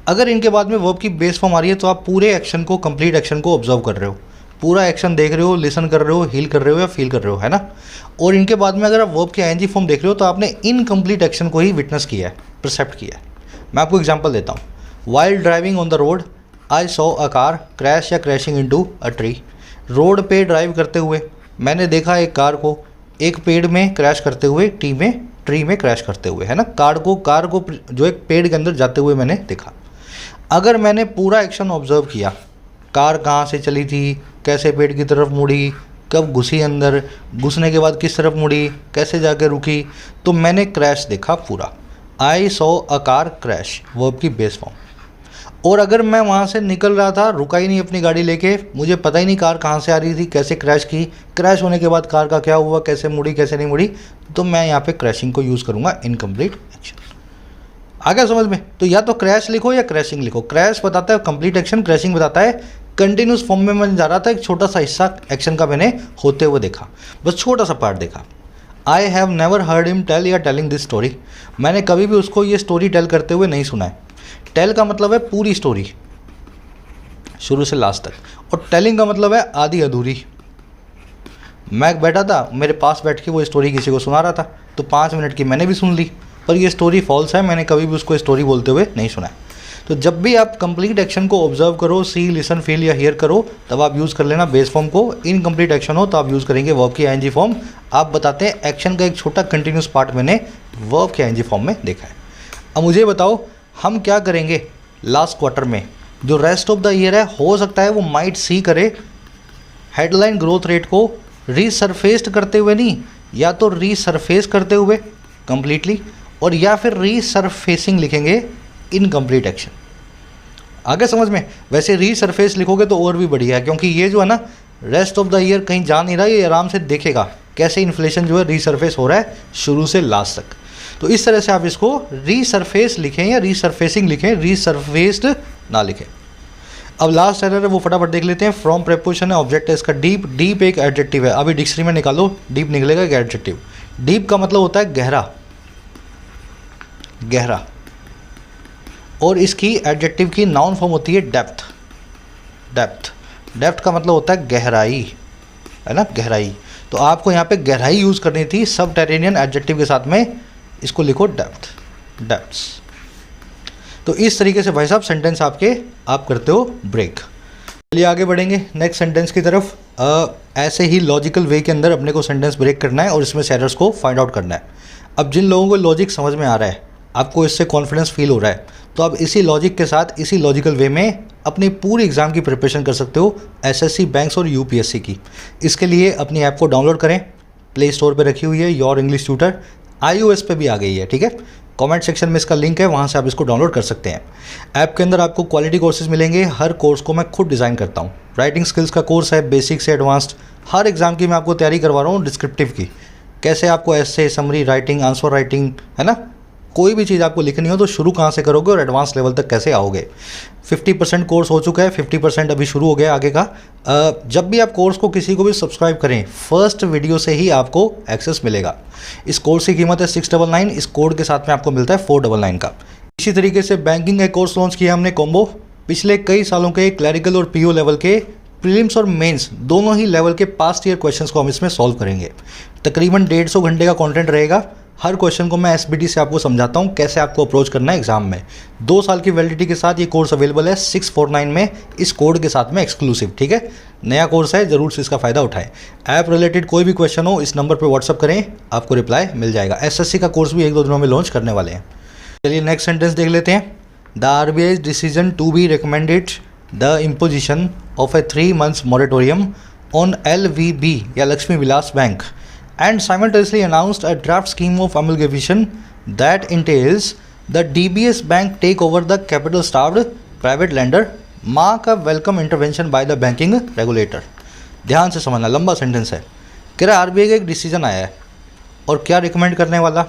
अगर इनके बाद में वर्ब की बेस फॉर्म आ रही है तो आप पूरे एक्शन को, कंप्लीट एक्शन को ऑब्जर्व कर रहे हो, पूरा एक्शन देख रहे हो, लिसन कर रहे हो, हील कर रहे हो या फील कर रहे हो, है ना। और इनके बाद में अगर आप वर्ब की आईएनजी फॉर्म देख रहे हो तो आपने इनकम्प्लीट एक्शन को ही विटनेस किया है, परसेप्ट किया है। मैं आपको एग्जांपल देता हूँ। While driving on the road I saw a car crash या crashing into a tree. Road पे ड्राइव करते हुए मैंने देखा एक कार को एक पेड़ में क्रैश करते हुए, ट्री में क्रैश करते हुए, है ना। कार को जो एक पेड़ के अंदर जाते हुए मैंने देखा। अगर मैंने पूरा एक्शन ऑब्जर्व किया, कार कहाँ से चली थी, कैसे पेड़ की तरफ मुड़ी, कब घुसी अंदर, घुसने के बाद किस तरफ मुड़ी, कैसे जाकर रुकी, तो मैंने क्रैश देखा पूरा। आई saw a car crash, verb की बेस फॉर्म। और अगर मैं वहाँ से निकल रहा था, रुका ही नहीं अपनी गाड़ी लेके, मुझे पता ही नहीं कार कहाँ से आ रही थी, कैसे क्रैश की, क्रैश होने के बाद कार का क्या हुआ, कैसे मुड़ी कैसे नहीं मुड़ी, तो मैं यहाँ पे क्रैशिंग को यूज़ करूँगा, इनकम्प्लीट एक्शन। आ गया समझ में। तो या तो क्रैश लिखो या क्रैशिंग लिखो। क्रैश बताता है कंप्लीट एक्शन, क्रैशिंग बताता है कंटिन्यूस फॉर्म में मैं जा रहा था, एक छोटा सा हिस्सा एक्शन का मैंने होते हुए देखा, बस छोटा सा पार्ट देखा। I have never heard him tell या टेलिंग दिस स्टोरी, मैंने कभी भी उसको ये स्टोरी टेल करते हुए नहीं सुना है। टेल का मतलब है पूरी स्टोरी शुरू से लास्ट तक, और टेलिंग का मतलब है आधी अधूरी। मैं बैठा था, मेरे पास बैठ के वो स्टोरी किसी को सुना रहा था, तो 5 मिनट की मैंने भी सुन ली, पर ये स्टोरी फॉल्स है, मैंने कभी भी उसको स्टोरी बोलते हुए नहीं सुना है। तो जब भी आप कंप्लीट एक्शन को ऑब्जर्व करो, सी, लिसन, फील या हियर करो, तब आप यूज़ कर लेना बेस फॉर्म को। इनकम्प्लीट एक्शन हो तो आप यूज़ करेंगे वर्ब की आईएनजी फॉर्म। आप बताते हैं एक्शन का एक छोटा कंटिन्यूस पार्ट मैंने वर्ब की आईएनजी फॉर्म में देखा है। अब मुझे बताओ हम क्या करेंगे लास्ट क्वार्टर में, जो रेस्ट ऑफ द ईयर है, हो सकता है वो माइट सी करे हेडलाइन ग्रोथ रेट को रीसरफेस्ड करते हुए, नहीं, या तो रीसरफेस करते हुए कंप्लीटली, और या फिर रीसरफेसिंग लिखेंगे इनकम्प्लीट एक्शन। आगे समझ में। वैसे रीसरफेस लिखोगे तो और भी बढ़िया है, क्योंकि ये जो है ना रेस्ट ऑफ द ईयर कहीं जा नहीं रहा, ये आराम से देखेगा कैसे इन्फ्लेशन जो है रीसरफेस हो रहा है शुरू से लास्ट तक। तो इस तरह से आप इसको रीसरफेस लिखें या रीसरफेसिंग लिखें, रीसरफेस्ड ना लिखें। अब लास्ट एरर है वो फटाफट देख लेते हैं। फ्रॉम प्रेपोजिशन है, ऑब्जेक्ट है इसका डीप। डीप एक एडजेक्टिव है, अभी डिक्शनरी में निकालो, डीप निकलेगा एक एडजेक्टिव। डीप का मतलब होता है गहरा, गहरा, और इसकी एडजेक्टिव की नाउन फॉर्म होती है डेप्थ। डेप्थ, डेप्थ का मतलब होता है गहराई, है ना, गहराई। तो आपको यहाँ पे गहराई यूज़ करनी थी सबटेरेनियन एडजेक्टिव के साथ में, इसको लिखो डेप्थ, डेप्थ्स। तो इस तरीके से भाई साहब सेंटेंस आपके आप करते हो ब्रेक। चलिए आगे बढ़ेंगे नेक्स्ट सेंटेंस की तरफ। ऐसे ही लॉजिकल वे के अंदर अपने को सेंटेंस ब्रेक करना है और इसमें एरर्स को फाइंड आउट करना है। अब जिन लोगों को लॉजिक समझ में आ रहा है, आपको इससे कॉन्फिडेंस फील हो रहा है, तो आप इसी लॉजिक के साथ, इसी लॉजिकल वे में अपनी पूरी एग्ज़ाम की प्रिपरेशन कर सकते हो, एसएससी, बैंक्स और यूपीएससी की। इसके लिए अपनी ऐप को डाउनलोड करें, प्ले स्टोर पर रखी हुई है योर इंग्लिश ट्यूटर, iOS पे भी आ गई है, ठीक है। कमेंट सेक्शन में इसका लिंक है, वहाँ से आप इसको डाउनलोड कर सकते हैं। ऐप के अंदर आपको क्वालिटी कोर्सेज मिलेंगे, हर कोर्स को मैं खुद डिज़ाइन करता हूँ। राइटिंग स्किल्स का कोर्स है, बेसिक से एडवांस्ड, हर एग्ज़ाम की मैं आपको तैयारी करवा रहा हूँ, डिस्क्रिप्टिव की, कैसे आपको ऐसे समरी राइटिंग, आंसर राइटिंग, है ना, कोई भी चीज़ आपको लिखनी हो तो शुरू कहाँ से करोगे और एडवांस लेवल तक कैसे आओगे। 50% कोर्स हो चुका है, 50% अभी शुरू हो गया आगे का। जब भी आप कोर्स को किसी को भी सब्सक्राइब करें, फर्स्ट वीडियो से ही आपको एक्सेस मिलेगा। इस कोर्स की कीमत है 699, इस कोड के साथ में आपको मिलता है 499 का। इसी तरीके से बैंकिंग का कोर्स लॉन्च किया हमने कॉम्बो। पिछले कई सालों के क्लैरिकल और पीओ लेवल के प्रीलिम्स और मेंस दोनों ही लेवल के पास्ट ईयर क्वेश्चंस को हम इसमें सॉल्व करेंगे। तकरीबन 150 घंटे का कंटेंट रहेगा। हर क्वेश्चन को मैं एसबीटी से आपको समझाता हूँ कैसे आपको अप्रोच करना है एग्जाम में। 2 साल की वैलिडिटी के साथ ये कोर्स अवेलेबल है 649 में, इस कोड के साथ में एक्सक्लूसिव, ठीक है। नया कोर्स है, ज़रूर से इसका फ़ायदा उठाएं। ऐप रिलेटेड कोई भी क्वेश्चन हो इस नंबर पर व्हाट्सअप करें, आपको रिप्लाई मिल जाएगा। एसएससी का कोर्स भी 1-2 दिनों में लॉन्च करने वाले हैं। चलिए नेक्स्ट सेंटेंस देख लेते हैं। The RBI decision to be recommended the imposition of a 3 months moratorium on LVB या Lakshmi Vilas bank and simultaneously announced a draft scheme of amalgamation that entails the DBS Bank take over the capital-starved private lender, mark a welcome intervention by the banking regulator। ध्यान से समझना, लंबा सेंटेंस है। कह रहा आरबीआई का एक डिसीजन आया है और क्या रिकमेंड करने वाला,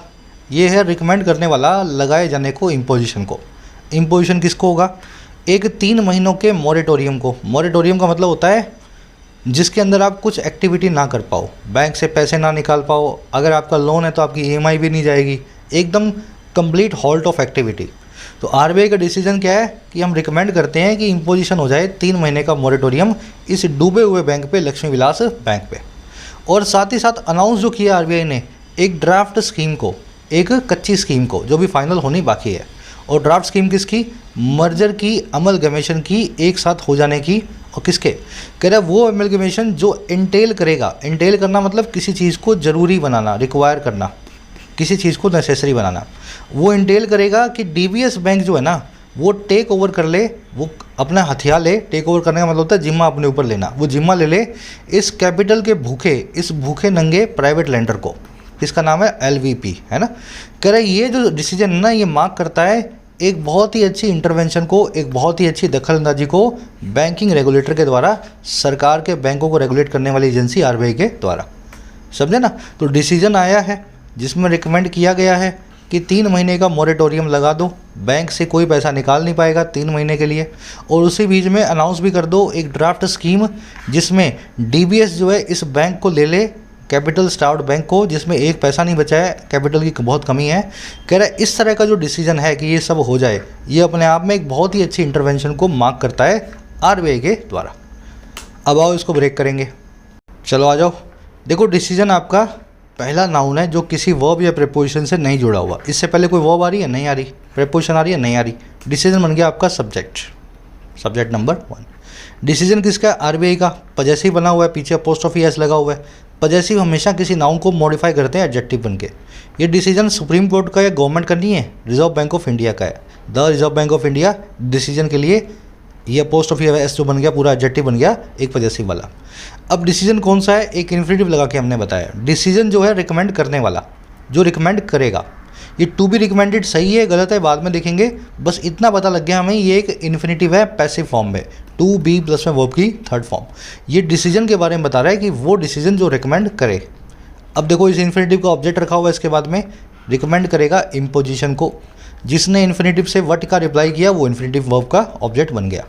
ये है रिकमेंड करने वाला लगाए जाने को इम्पोजिशन को। इम्पोजिशन किसको होगा? एक 3 महीनों के मॉरेटोरियम को, मॉरेटोरियम का मतलब होता है जिसके अंदर आप कुछ एक्टिविटी ना कर पाओ, बैंक से पैसे ना निकाल पाओ, अगर आपका लोन है तो आपकी ईएमआई भी नहीं जाएगी, एकदम कंप्लीट हॉल्ट ऑफ एक्टिविटी। तो आरबीआई का डिसीजन क्या है कि हम रिकमेंड करते हैं कि इम्पोजिशन हो जाए 3 महीने का मॉरेटोरियम इस डूबे हुए बैंक पे, लक्ष्मी विलास बैंक पे। और साथ ही साथ अनाउंस जो किया आरबीआई ने एक ड्राफ्ट स्कीम को, एक कच्ची स्कीम को जो भी फाइनल होनी बाकी है। और ड्राफ्ट स्कीम किसकी? मर्जर की, अमलगमेशन की एक साथ हो जाने की। और किसके? कह रहा है वो अमलगमेशन जो इंटेल करेगा, इंटेल करना मतलब किसी चीज़ को ज़रूरी बनाना, रिक्वायर करना, किसी चीज़ को नेसेसरी बनाना। वो इंटेल करेगा कि डीबीएस बैंक जो है ना वो टेक ओवर कर ले, वो अपना हथियार ले। टेक ओवर करने का मतलब होता है जिम्मा अपने ऊपर लेना। वो जिम्मा ले ले इस कैपिटल के भूखे, इस भूखे नंगे प्राइवेट लेंडर को। इसका नाम है एलवीपी, है ना। कह रहे ये जो डिसीजन है ना ये मार्क करता है एक बहुत ही अच्छी इंटरवेंशन को, एक बहुत ही अच्छी दखलंदाजी को बैंकिंग रेगुलेटर के द्वारा, सरकार के बैंकों को रेगुलेट करने वाली एजेंसी आरबीआई के द्वारा। समझे ना। तो डिसीजन आया है जिसमें रिकमेंड किया गया है कि 3 महीने का मॉरेटोरियम लगा दो, बैंक से कोई पैसा निकाल नहीं पाएगा 3 महीने के लिए। और उसी बीच में अनाउंस भी कर दो एक ड्राफ्ट स्कीम जिसमें डीबीएस जो है इस बैंक को ले ले, कैपिटल स्टार्व्ड बैंक को, जिसमें एक पैसा नहीं बचा है, कैपिटल की बहुत कमी है। कह रहा है इस तरह का जो डिसीजन है कि ये सब हो जाए, ये अपने आप में एक बहुत ही अच्छी इंटरवेंशन को मार्क करता है आरबीआई के द्वारा। अब आओ इसको ब्रेक करेंगे। चलो आ जाओ। देखो डिसीजन आपका पहला नाउन है जो किसी वर्ब या प्रीपोजिशन से नहीं जुड़ा हुआ। इससे पहले कोई वर्ब आ रही है? नहीं आ रही। प्रीपोजिशन आ रही है? नहीं आ रही। डिसीजन बन गया आपका सब्जेक्ट, सब्जेक्ट नंबर 1। डिसीजन किसका? आरबीआई का। पजेसिव बना हुआ है, पीछे अपोस्ट्रोफी एस लगा हुआ है। पजेसिव हमेशा किसी नाउन को मॉडिफाई करते हैं एडजेक्टिव बन के। ये डिसीजन सुप्रीम कोर्ट का या गवर्नमेंट का नहीं है, रिजर्व बैंक ऑफ इंडिया का है। The reserve bank of India decision के लिए ये अपोस्ट्रोफी एस जो बन गया पूरा एडजेक्टिव बन गया एक पजेसिव वाला। अब डिसीजन कौन सा है? एक इन्फिनेटिव लगा के हमने बताया। डिसीजन जो है रिकमेंड करने वाला, जो रिकमेंड करेगा। ये टू बी रिकमेंडेड सही है गलत है बाद में देखेंगे, बस इतना पता लग गया हमें ये एक इन्फिनेटिव है पैसिव फॉर्म में, टू बी प्लस में वर्ब की थर्ड फॉर्म। ये डिसीजन के बारे में बता रहा है कि वो डिसीजन जो रिकमेंड करे। अब देखो इस इन्फिनेटिव का ऑब्जेक्ट रखा हुआ है, इसके बाद में रिकमेंड करेगा इम्पोजिशन को। जिसने इन्फिनेटिव से वट का रिप्लाई किया वो इन्फिनेटिव वर्ब का ऑब्जेक्ट बन गया।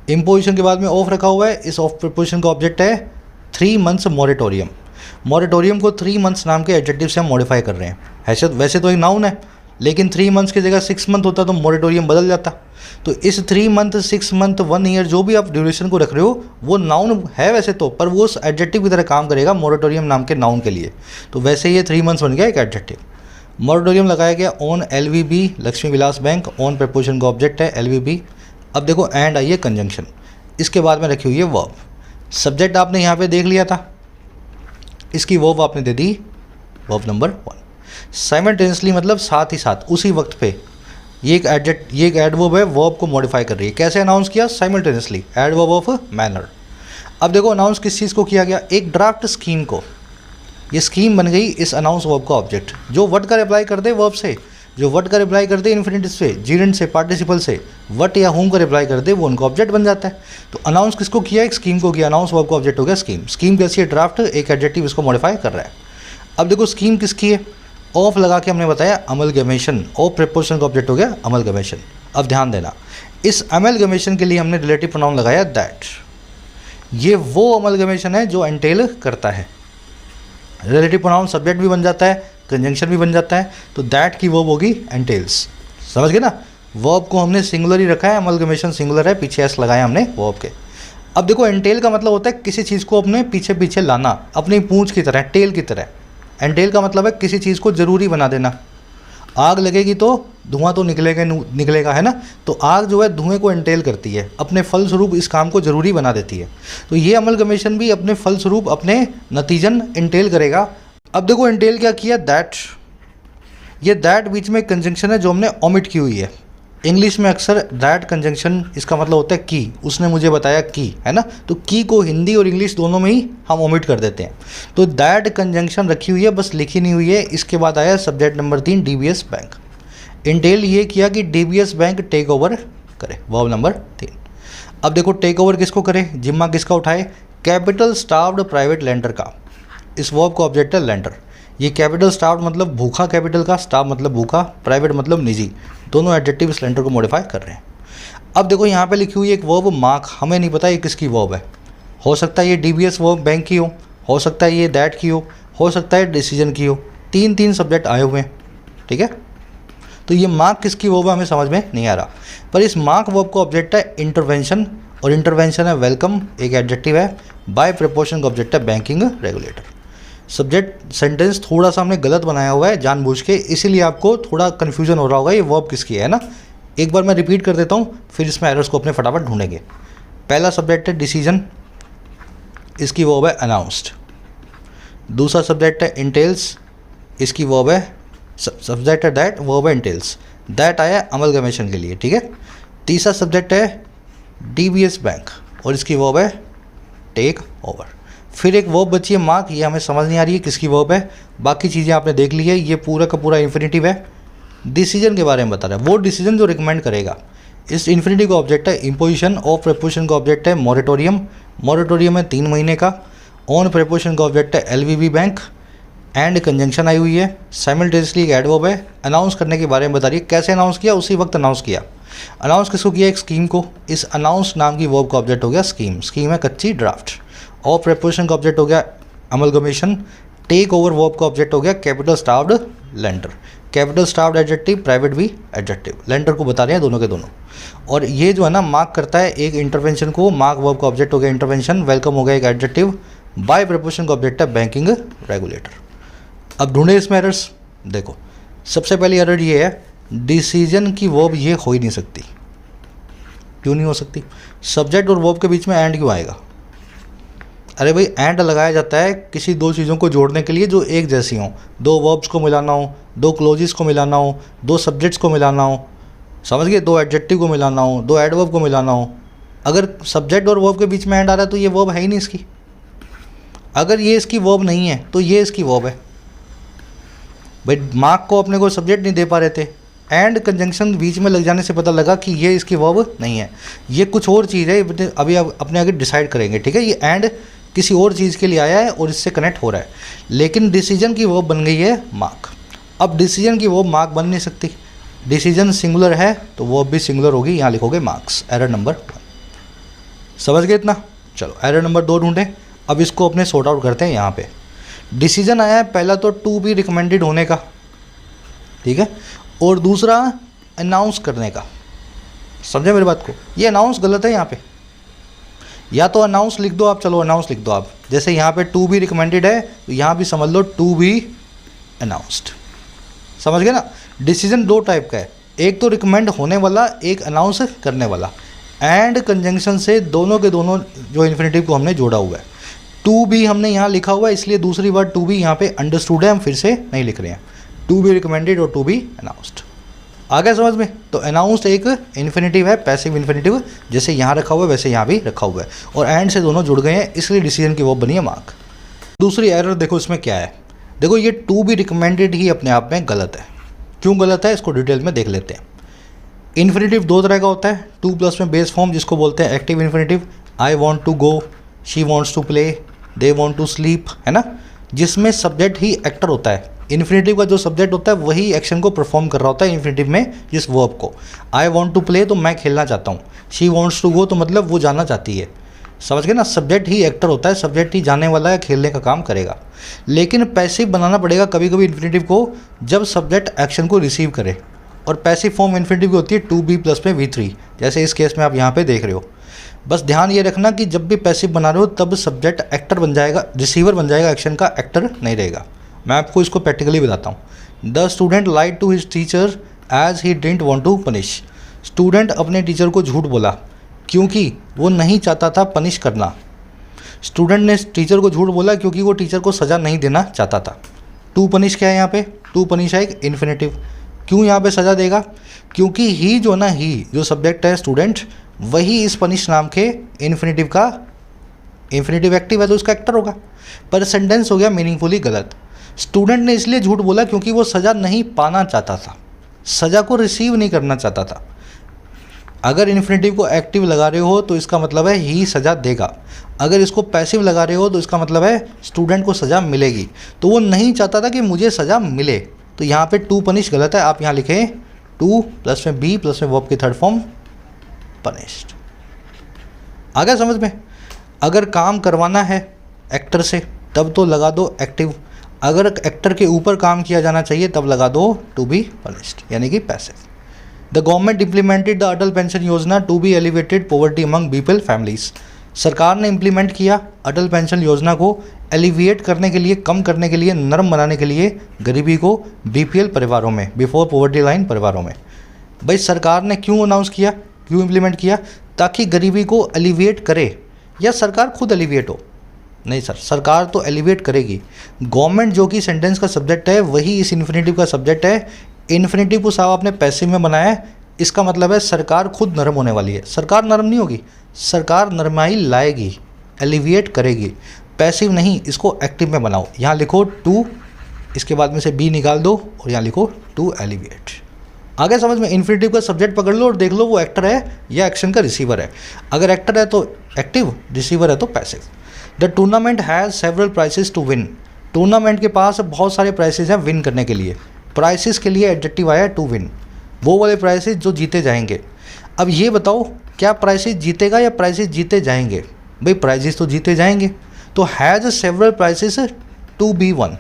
इम्पोजिशन के बाद में ऑफ रखा हुआ है, इस ऑफ प्रीपोजिशन का ऑब्जेक्ट है 3 मंथ्स मॉरेटोरियम। मॉरेटोरियम को 3 मंथ्स नाम के एडजेक्टिव से हम मॉडिफाई कर रहे हैं। वैसे तो एक नाउन है, लेकिन 3 मंथ्स की जगह 6 मंथ होता तो मॉरेटोरियम बदल जाता। तो इस 3 मंथ, 6 मंथ, 1 ईयर जो भी आप ड्यूरेशन को रख रहे हो वो नाउन है वैसे तो, पर वो उस एडजेक्टिव की तरह काम करेगा मॉरेटोरियम नाम के नाउन के लिए। तो वैसे ये 3 मंथ्स बन गया एक एडजेक्टिव। मॉरेटोरियम लगाया गया on LVB, Lakshmi Vilas bank. On preposition का ऑब्जेक्ट है एलवीबी। अब देखो एंड आई है कंजंक्शन, इसके बाद में रखी हुई है वर्ब। सब्जेक्ट आपने यहाँ पे देख लिया था, इसकी वर्ब आपने दे दी वर्ब नंबर 1। साइमल्टेनियसली मतलब साथ ही साथ, उसी वक्त पे। ये एक एडवर्ब है, वर्ब को मॉडिफाई कर रही है। कैसे अनाउंस किया? Simultaneously, adverb of manner. अब देखो अनाउंस किस चीज़ को किया गया? एक ड्राफ्ट स्कीम को। ये स्कीम बन गई इस अनाउंस वर्ब का ऑब्जेक्ट, जो वट का रिप्लाई कर दे वर्ब से, जो वट का रिप्लाई कर दे इन्फिनेटिव से, जीरेंट से, पार्टिसिपल से, वट या होम का रिप्लाई कर दे वो उनका ऑब्जेक्ट बन जाता है। तो अनाउंस किसको किया? एक स्कीम को किया। अनाउंस वर्ब का ऑब्जेक्ट हो गया स्कीम। स्कीम कैसी है? ड्राफ्ट, एक एडजेक्टिव इसको मॉडिफाई कर रहा है। अब देखो स्कीम किसकी है? ऑफ लगा के हमने बताया अमलगमेशन। ऑफ प्रीपोजिशन का ऑब्जेक्ट हो गया अमलगमेशन। अब ध्यान देना, इस अमलगमेशन के लिए हमने रिलेटिव प्रोनाउन लगाया दैट। ये वो अमलगमेशन है जो एंटेल करता है। रिलेटिव प्रोनाउन सब्जेक्ट भी बन जाता है, कंजंक्शन भी बन जाता है। तो दैट की वर्ब होगी एंटेल्स। समझ गए ना। वर्ब को हमने सिंगुलर ही रखा है, अमलगमेशन सिंगुलर है, पीछे एस लगाया हमने वर्ब के। अब देखो एंटेल का मतलब होता है किसी चीज़ को अपने पीछे पीछे लाना, अपनी पूंछ की तरह, टेल की तरह। एंटेल का मतलब है किसी चीज़ को ज़रूरी बना देना। आग लगेगी तो धुआं तो निकलेगा, है ना। तो आग जो है धुएं को एंटेल करती है, अपने फलस्वरूप इस काम को ज़रूरी बना देती है। तो ये अमलगमेशन भी अपने फलस्वरूप, अपने नतीजन एंटेल करेगा। अब देखो एंटेल क्या किया? दैट। ये दैट बीच में कंजंक्शन है जो हमने ओमिट की हुई है। इंग्लिश में अक्सर दैट कंजंक्शन इसका मतलब होता है की। उसने मुझे बताया की, है ना। तो की को हिंदी और इंग्लिश दोनों में ही हम ओमिट कर देते हैं। तो दैट कंजंक्शन रखी हुई है, बस लिखी नहीं हुई है। इसके बाद आया subject number 3 DBS bank. Intel ये किया कि डीबीएस बैंक टेक ओवर करे, वर्ब नंबर 3। अब देखो टेक ओवर किसको करे? जिम्मा किसका उठाए? कैपिटल स्टार्व्ड प्राइवेट लेंडर का। इस वर्ब का ऑब्जेक्ट है लेंडर। ये कैपिटल स्टार्व्ड मतलब भूखा कैपिटल का, स्टार्व मतलब भूखा, प्राइवेट मतलब निजी। दोनों एडजेक्टिव इस लेंडर को मॉडिफाई कर रहे हैं। अब देखो यहाँ पे लिखी हुई एक वर्ब मार्क, हमें नहीं पता ये किसकी वर्ब है। हो सकता है ये डीबीएस वर्ब बैंक की हो सकता है ये दैट की हो सकता है डिसीजन की हो। तीन तीन सब्जेक्ट आए हुए हैं, ठीक है। तो ये मार्क किसकी वर्ब है हमें समझ में नहीं आ रहा, पर इस मार्क वर्ब का ऑब्जेक्ट है इंटरवेंशन, और इंटरवेंशन है वेलकम, एक एडजेक्टिव है। बाय प्रिपोजिशन का ऑब्जेक्ट है बैंकिंग रेगुलेटर। सब्जेक्ट सेंटेंस थोड़ा सा हमने गलत बनाया हुआ है जानबूझ के, इसीलिए आपको थोड़ा कन्फ्यूजन हो रहा होगा ये वर्ब किसकी है ना। एक बार मैं रिपीट कर देता हूँ, फिर इसमें एरर्स को अपने फटाफट ढूंढेंगे। पहला सब्जेक्ट है डिसीजन, इसकी वर्ब है अनाउंस्ड। दूसरा सब्जेक्ट है इंटेल्स, इसकी वर्ब है सब्जेक्ट है दैट, वर्ब है इंटेल्स। दैट आया अमलगमेशन के लिए, ठीक है। तीसरा सब्जेक्ट है डीबीएस बैंक और इसकी वर्ब है टेक ओवर। फिर एक वर्ब बची है मार्क, ये हमें समझ नहीं आ रही है किसकी वर्ब है। बाकी चीज़ें आपने देख ली है, ये पूरा का पूरा इन्फिनिटिव है। डिसीजन के बारे में बता रहा है, वो डिसीजन जो रिकमेंड करेगा। इस इन्फिनिटिव का ऑब्जेक्ट है इम्पोजिशन, ऑफ प्रिपोजिशन का ऑब्जेक्ट है मॉरेटोरियम, मॉरेटोरियम है 3 महीने का। ऑन प्रिपोजिशन का ऑब्जेक्ट है एलवीबी बैंक, एंड कंजंक्शन आई हुई है। साइमल्टेनियसली एक एडवर्ब है। अनाउंस करने के बारे में बता रही है, कैसे अनाउंस किया, उसी वक्त अनाउंस किया। अनाउंस किसको किया, एक स्कीम को। इस अनाउंस नाम की वर्ब का ऑब्जेक्ट हो गया स्कीम, स्कीम है कच्ची ड्राफ्ट। ऑफ प्रिपोजिशन का ऑब्जेक्ट हो गया अमलगमेशन। टेक ओवर वर्ब का ऑब्जेक्ट हो गया capital staffed lender, capital staffed adjective, private भी एडजेक्टिव। लेंडर को बता रहे हैं दोनों के दोनों। और ये जो है ना मार्क करता है एक इंटरवेंशन को, मार्क वर्ब का ऑब्जेक्ट हो गया इंटरवेंशन, वेलकम हो गया एक एडजेक्टिव। बाय प्रिपोजिशन का ऑब्जेक्ट है बैंकिंग रेगुलेटर। अब ढूंढे इसमें एरर्स। देखो सबसे पहली एरर ये है, डिसीजन की वर्ब ये हो ही नहीं सकती। क्यों नहीं हो सकती, सब्जेक्ट और वर्ब के बीच में एंड क्यों आएगा। अरे भाई एंड लगाया जाता है किसी दो चीज़ों को जोड़ने के लिए जो एक जैसी हों, दो वर्ब्स को मिलाना हो, दो क्लोजेस को मिलाना हो, दो सब्जेक्ट्स को मिलाना हो, समझ गए, दो एडजेक्टिव को मिलाना हो, दो एडवर्ब को मिलाना हो। अगर सब्जेक्ट और वर्ब के बीच में एंड आ रहा है तो ये वर्ब है ही नहीं इसकी। अगर ये इसकी वर्ब नहीं है तो ये इसकी वर्ब है। भाई मार्क को अपने को सब्जेक्ट नहीं दे पा रहे थे, एंड कंजंक्शन बीच में लग जाने से पता लगा कि ये इसकी वर्ब नहीं है, ये कुछ और चीज़ है। अभी आप अपने आगे डिसाइड करेंगे, ठीक है। ये एंड किसी और चीज़ के लिए आया है और इससे कनेक्ट हो रहा है, लेकिन डिसीजन की वर्ब बन गई है मार्क। अब डिसीजन की वर्ब मार्क बन नहीं सकती, डिसीजन सिंगुलर है तो वर्ब भी सिंगुलर होगी, यहाँ लिखोगे मार्क्स। एरर नंबर 1 समझ गए इतना। चलो एरर नंबर 2 ढूंढें। अब इसको अपने सॉर्ट आउट करते हैं। यहाँ पे डिसीजन आया है पहला तो टू बी रिकमेंडेड होने का, ठीक है, और दूसरा अनाउंस करने का। समझे मेरी बात को, ये अनाउंस गलत है यहाँ पे। या तो अनाउंस लिख दो आप, चलो अनाउंस लिख दो आप। जैसे यहाँ पे टू बी रिकमेंडेड है तो यहाँ भी समझ लो टू बी अनाउंस्ड। समझ गए ना। डिसीजन दो टाइप का है, एक तो रिकमेंड होने वाला, एक अनाउंस करने वाला। एंड कंजंक्शन से दोनों के दोनों जो इन्फिनिटिव को हमने जोड़ा हुआ है। टू बी हमने यहाँ लिखा हुआ है, इसलिए दूसरी बार टू बी यहाँ पे अंडरस्टूड है, हम फिर से नहीं लिख रहे हैं। टू बी रिकमेंडेड और टू बी अनाउंस्ड। आ गया समझ में। तो अनाउंस्ड एक इन्फिनिटिव है, पैसिव इन्फिनिटिव, जैसे यहाँ रखा हुआ है वैसे यहाँ भी रखा हुआ है, और एंड से दोनों जुड़ गए हैं, इसलिए डिसीजन की वर्ब बनी है मार्क। दूसरी एरर देखो इसमें क्या है। देखो ये टू बी रिकमेंडेड ही अपने आप में गलत है। क्यों गलत है इसको डिटेल में देख लेते हैं। इन्फिनिटिव दो तरह का होता है, टू प्लस में बेस फॉर्म जिसको बोलते हैं active infinitive. I want to go, she wants to play, they want to sleep, है ना, जिसमें सब्जेक्ट ही एक्टर होता है। इन्फिनिटिव का जो सब्जेक्ट होता है वही एक्शन को परफॉर्म कर रहा होता है इन्फिनिटिव में, जिस वर्ब को। आई वॉन्ट टू प्ले तो मैं खेलना चाहता हूँ, शी वॉन्ट्स टू गो तो मतलब वो जाना चाहती है। समझ गए ना, सब्जेक्ट ही एक्टर होता है, सब्जेक्ट ही जाने वाला है, खेलने का काम करेगा। लेकिन पैसिव बनाना पड़ेगा कभी कभी इन्फिनिटिव को, जब सब्जेक्ट एक्शन को रिसीव करे। और पैसिव फॉर्म इन्फिनिटिव की होती है टू बी प्लस में V3, जैसे इस केस में आप यहाँ पे देख रहे हो। बस ध्यान ये रखना कि जब भी पैसिव बना रहे हो तब सब्जेक्ट एक्टर बन जाएगा, रिसीवर बन जाएगा, एक्शन का एक्टर नहीं रहेगा। मैं आपको इसको प्रैक्टिकली बताता हूँ। The student lied to his teacher as he didn't want to punish. Student अपने टीचर को झूठ बोला क्योंकि वो नहीं चाहता था पनिश करना। स्टूडेंट ने टीचर को झूठ बोला क्योंकि वो टीचर को सज़ा नहीं देना चाहता था। टू पनिश क्या है यहाँ पे, टू पनिश है एक इन्फिनिटिव। क्यों यहाँ पे सज़ा देगा, क्योंकि ही जो ना, ही जो सब्जेक्ट है स्टूडेंट, वही इस पनिश नाम के इन्फिनिटिव का, इन्फिनिटिव एक्टिव है तो उसका एक्टर होगा। पर सेंटेंस हो गया मीनिंगफुली गलत। स्टूडेंट ने इसलिए झूठ बोला क्योंकि वो सज़ा नहीं पाना चाहता था, सज़ा को रिसीव नहीं करना चाहता था। अगर इन्फिनिटिव को एक्टिव लगा रहे हो तो इसका मतलब है ही सज़ा देगा। अगर इसको पैसिव लगा रहे हो तो इसका मतलब है स्टूडेंट को सज़ा मिलेगी। तो वो नहीं चाहता था कि मुझे सज़ा मिले, तो यहाँ पे टू पनिश गलत है। आप यहाँ लिखें टू प्लस में बी प्लस में वर्ब की थर्ड फॉर्म पनिश्ड। आ गया समझ में? अगर काम करवाना है एक्टर से तब तो लगा दो एक्टिव, अगर एक्टर के ऊपर काम किया जाना चाहिए तब लगा दो टू बी पनिश्ड, यानी कि passive. The government implemented the Atal pension Yojana to be elevated poverty among BPL families. सरकार ने इम्प्लीमेंट किया अटल पेंशन योजना को एलिविएट करने के लिए, कम करने के लिए, नरम बनाने के लिए गरीबी को बीपीएल परिवारों में, बिफोर पॉवर्टी लाइन परिवारों में। भाई सरकार ने क्यों अनाउंस किया, क्यों इम्प्लीमेंट किया? ताकि गरीबी को एलिविएट करे, या सरकार खुद एलिविएट हो? नहीं सर, सरकार तो एलिवेट करेगी। गवर्नमेंट जो कि सेंटेंस का सब्जेक्ट है वही इस इन्फिनेटिव का सब्जेक्ट है। इन्फिनेटिव को साहब आपने पैसिव में बनाया है, इसका मतलब है सरकार खुद नरम होने वाली है। सरकार नरम नहीं होगी, सरकार नरमाई लाएगी, एलिविएट करेगी, पैसिव नहीं। इसको एक्टिव में बनाओ। यहाँ लिखो टू, इसके बाद में से बी निकाल दो और यहाँ लिखो टू एलिविएट। आगे समझ में? इन्फिनेटिव का सब्जेक्ट पकड़ लो और देख लो वो एक्टर है या एक्शन का रिसीवर है। अगर एक्टर है तो एक्टिव, रिसीवर है तो passive. The tournament has several prizes to win. Tournament के पास बहुत सारे प्राइसेस हैं विन करने के लिए। प्राइसेस के लिए एडजेक्टिव आया टू विन, वो वाले प्राइसेस जो जीते जाएंगे। अब ये बताओ क्या प्राइसेस जीतेगा या प्राइसेस जीते जाएंगे? भाई प्राइसेस तो जीते जाएंगे, तो has several prizes to be won.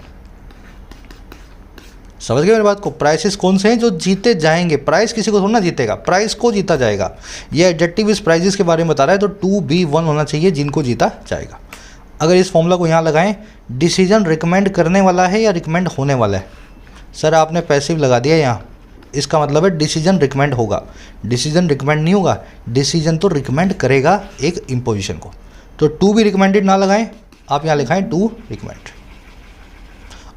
समझ गए मेरी बात को? प्राइसेस कौन से हैं जो जीते जाएंगे? प्राइस किसी को थोड़ा ना जीतेगा, प्राइस को जीता जाएगा। ये एडजेक्टिव इस प्राइसेस के बारे में बता रहा है, तो टू बी वन होना चाहिए, जिनको जीता जाएगा। अगर इस फॉर्मूला को यहाँ लगाएं, डिसीजन रिकमेंड करने वाला है या रिकमेंड होने वाला है? सर आपने पैसिव लगा दिया यहाँ, इसका मतलब है डिसीजन रिकमेंड होगा। डिसीजन रिकमेंड नहीं होगा, डिसीजन तो रिकमेंड करेगा एक इम्पोजिशन को। तो टू बी रिकमेंडेड ना लगाएं, आप यहाँ लिखाएं टू रिकमेंड।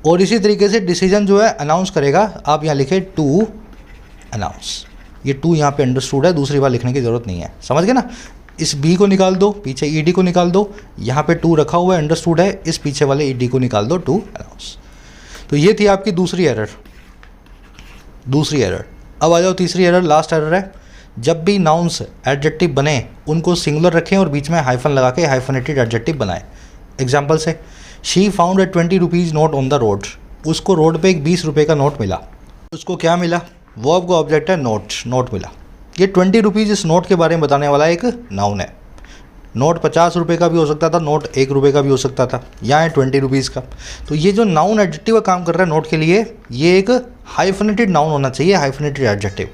और इसी तरीके से डिसीजन जो है अनाउंस करेगा, आप यहाँ लिखें टू अनाउंस। ये टू यहाँ पे अंडरस्टूड है, दूसरी बार लिखने की ज़रूरत नहीं है। समझ गए ना? इस बी को निकाल दो, पीछे ईडी को निकाल दो, यहाँ पे टू रखा हुआ है, अंडरस्टूड है, इस पीछे वाले ईडी को निकाल दो, टू अनाउंस। तो ये थी आपकी दूसरी एरर। अब आ जाओ तीसरी एरर, लास्ट एरर है। जब भी नाउन्स एडजेक्टिव बने उनको सिंगुलर रखें और बीच में हाइफन लगा के हाइफनेटेड एडजेक्टिव बनाएं। एग्जाम्पल से, she found a 20 rupees note on the road. उसको रोड पे एक 20 रुपये का नोट मिला। उसको क्या मिला? वर्ब का ऑब्जेक्ट है नोट, नोट मिला। ये 20 रुपीज़ इस नोट के बारे में बताने वाला एक नाउन है। नोट 50 रुपये का भी हो सकता था, नोट 1 रुपये का भी हो सकता था, यहाँ है 20 रुपीज़ का। तो ये जो नाउन एडजेक्टिव का काम कर रहा है नोट के लिए, ये एक हाइफनेटेड नाउन होना चाहिए, हाइफनेटेड एडजेक्टिव।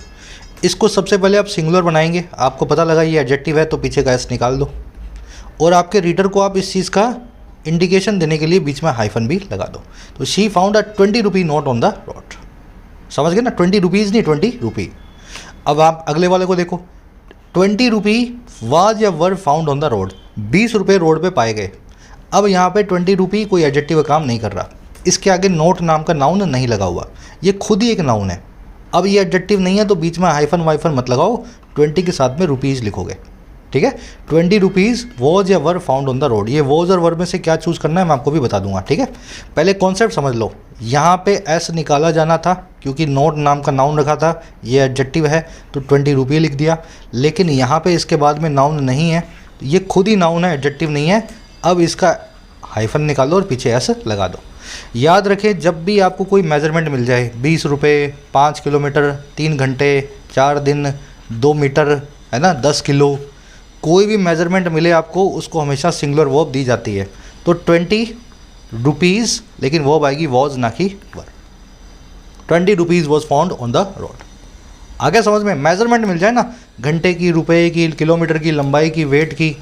इसको सबसे पहले आप सिंगुलर बनाएंगे। आपको पता लगा ये एडजेक्टिव है तो पीछे का एस निकाल दो, और आपके रीडर को आप इस चीज़ का इंडिकेशन देने के लिए बीच में हाइफन भी लगा दो। तो she found a 20 rupee note on the road. समझ गए ना? 20 रुपीज़ नहीं, 20 रुपी। अब आप अगले वाले को देखो, 20 रुपी वाज या were found on the road. 20 रुपये रोड पे पाए गए। अब यहाँ पे 20 रुपी कोई एडजेक्टिव का काम नहीं कर रहा, इसके आगे नोट नाम का नाउन नहीं लगा हुआ, ये खुद ही एक नाउन है। अब ये एडजेक्टिव नहीं है तो बीच में हाइफन वाइफन मत लगाओ, 20 के साथ में रुपीज़ लिखोगे, ठीक है? 20 रुपीज़ वॉज या were found on the road. ये वॉज और वर में से क्या चूज़ करना है मैं आपको भी बता दूंगा, ठीक है? पहले कॉन्सेप्ट समझ लो। यहाँ पे एस निकाला जाना था क्योंकि नोट नाम का नाउन रखा था, ये एडजेक्टिव है तो 20 रुपये लिख दिया। लेकिन यहाँ पे इसके बाद में नाउन नहीं है, ये खुद ही नाउन है, एडजेक्टिव नहीं है। अब इसका हाइफन निकालो और पीछे एस लगा दो। याद रखें, जब भी आपको कोई मेजरमेंट मिल जाए, 20 रुपये, 5 किलोमीटर, 3 घंटे, 4 दिन, 2 मीटर, है ना, 10 किलो, कोई भी मेजरमेंट मिले आपको, उसको हमेशा सिंगुलर वर्ब दी जाती है। तो 20 रुपीज़, लेकिन वर्ब आएगी वॉज ना कि वर। 20 rupees was found on the road. आगे समझ में? मेजरमेंट मिल जाए ना, घंटे की, रुपए की, किलोमीटर की, लंबाई की, वेट की,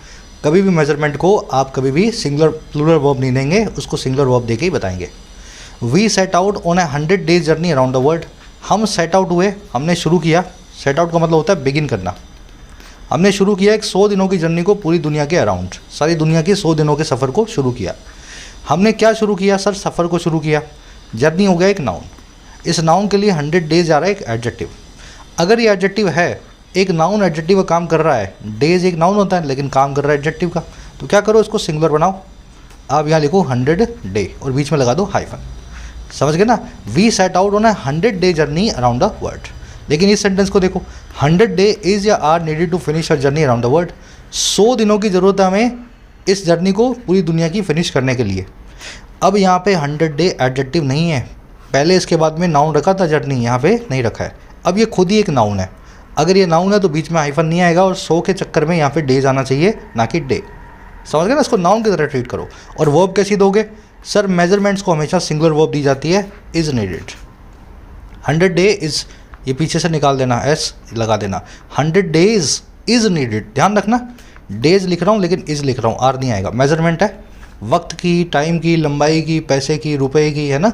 कभी भी मेजरमेंट को आप कभी भी सिंगुलर प्लूरल वर्ब नहीं देंगे, उसको सिंगुलर वर्ब देके ही बताएंगे। We set out on a 100 days journey around the world. हम सेट आउट हुए, हमने शुरू किया। सेट आउट का मतलब होता है बिगिन करना। हमने शुरू किया एक 100 दिनों की जर्नी को पूरी दुनिया के अराउंड, सारी दुनिया के 100 दिनों के सफ़र को शुरू किया। हमने क्या शुरू किया सर? सफ़र को शुरू किया। जर्नी हो गया एक नाउन, इस नाउन के लिए 100 डेज आ रहा है एक एडजेक्टिव। अगर ये एडजेक्टिव है, एक नाउन एडजेक्टिव का काम कर रहा है, डेज एक नाउन होता है लेकिन काम कर रहा है एडजेक्टिव का, तो क्या करो, इसको सिंगुलर बनाओ। आप यहाँ लिखो 100 डे और बीच में लगा दो हाइफन। समझ गए ना? We set out on a 100 day journey around the world. लेकिन इस सेंटेंस को देखो, 100 डे इज़ या are needed to finish a journey around the world. 100 दिनों की ज़रूरत है हमें इस जर्नी को पूरी दुनिया की फिनिश करने के लिए। अब यहाँ पे 100 डे एडजेक्टिव नहीं है, पहले इसके बाद में नाउन रखा था जर्नी, यहाँ पे नहीं रखा है। अब ये खुद ही एक नाउन है। अगर ये नाउन है तो बीच में हाइफन नहीं आएगा और सो के चक्कर में यहाँ पे डेज आना चाहिए, ना कि डे। समझ गए ना, इसको नाउन की तरह ट्रीट करो। और वर्ब कैसी दोगे सर, मेजरमेंट्स को हमेशा सिंगुलर वर्ब दी जाती है, इज़ नीडेड। 100 डे इज़, ये पीछे से निकाल देना, एस लगा देना, 100 डेज इज़ नीडेड। ध्यान रखना, डेज लिख रहा हूँ लेकिन इज़ लिख रहा हूँ, आर नहीं आएगा। मेजरमेंट है वक्त की, टाइम की, लंबाई की, पैसे की, रुपए की, है ना।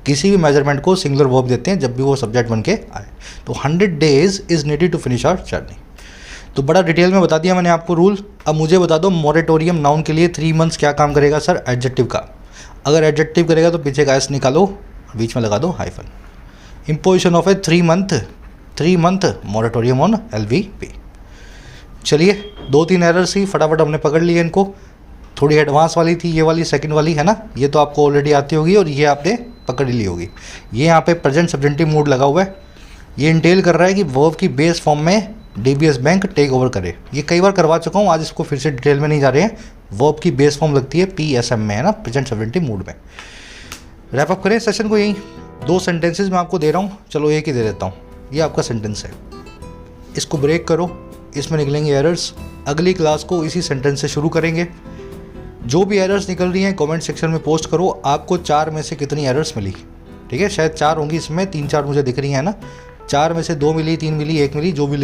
किसी भी मेजरमेंट को सिंगुलर वर्ब देते हैं जब भी वो सब्जेक्ट बन के आए। तो 100 days is needed to finish our journey. तो बड़ा डिटेल में बता दिया मैंने आपको रूल। अब मुझे बता दो मोरेटोरियम नाउन के लिए 3 मंथ्स क्या काम करेगा सर, एडजेक्टिव का। अगर एडजेक्टिव करेगा तो पीछे का एस निकालो, बीच में लगा दो hyphen. Imposition of a 3 month moratorium on LVP। चलिए 2-3 एरर्स ही फटाफट हमने पकड़ लिए इनको। थोड़ी एडवांस वाली थी ये वाली, सेकंड वाली, है ना। ये तो आपको ऑलरेडी आती होगी और ये आपने पकड़ ली होगी। ये यहाँ पे प्रेजेंट सब्जेंटिव मूड लगा हुआ है। ये इंटेल कर रहा है कि वर्ब की बेस फॉर्म में DBS बैंक टेक ओवर करे। ये कई बार करवा चुका हूँ, आज इसको फिर से डिटेल में नहीं जा रहे हैं। वर्ब की बेस फॉर्म लगती है PSM में, है ना, प्रेजेंट सब्जेंटिव मूड में। रैप अप करें सेशन को। यहीं 2 सेंटेंसेज मैं आपको दे रहा हूँ, चलो एक ही दे देता हूँ। ये आपका सेंटेंस है, इसको ब्रेक करो, इसमें निकलेंगे एरर्स। अगली क्लास को इसी सेंटेंस से शुरू करेंगे। जो भी एरर्स निकल रही हैं कमेंट सेक्शन में पोस्ट करो, आपको 4 में से कितनी एरर्स मिली। ठीक है, शायद 4 होंगी, इसमें 3-4 मुझे दिख रही हैं ना। 4 में से 2 मिली, 3 मिली, 1 मिली, जो भी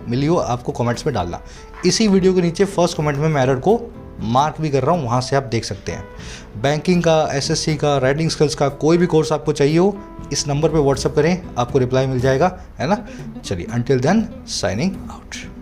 मिली हो आपको कमेंट्स में डालना। इसी वीडियो के नीचे फर्स्ट कमेंट में मैं एरर को मार्क भी कर रहा हूँ, वहाँ से आप देख सकते हैं। बैंकिंग का, SSC का, राइटिंग स्किल्स का कोई भी कोर्स आपको चाहिए हो, इस नंबर पर व्हाट्सअप करें, आपको रिप्लाई मिल जाएगा, है ना। चलिए, अंटिल देन साइनिंग आउट।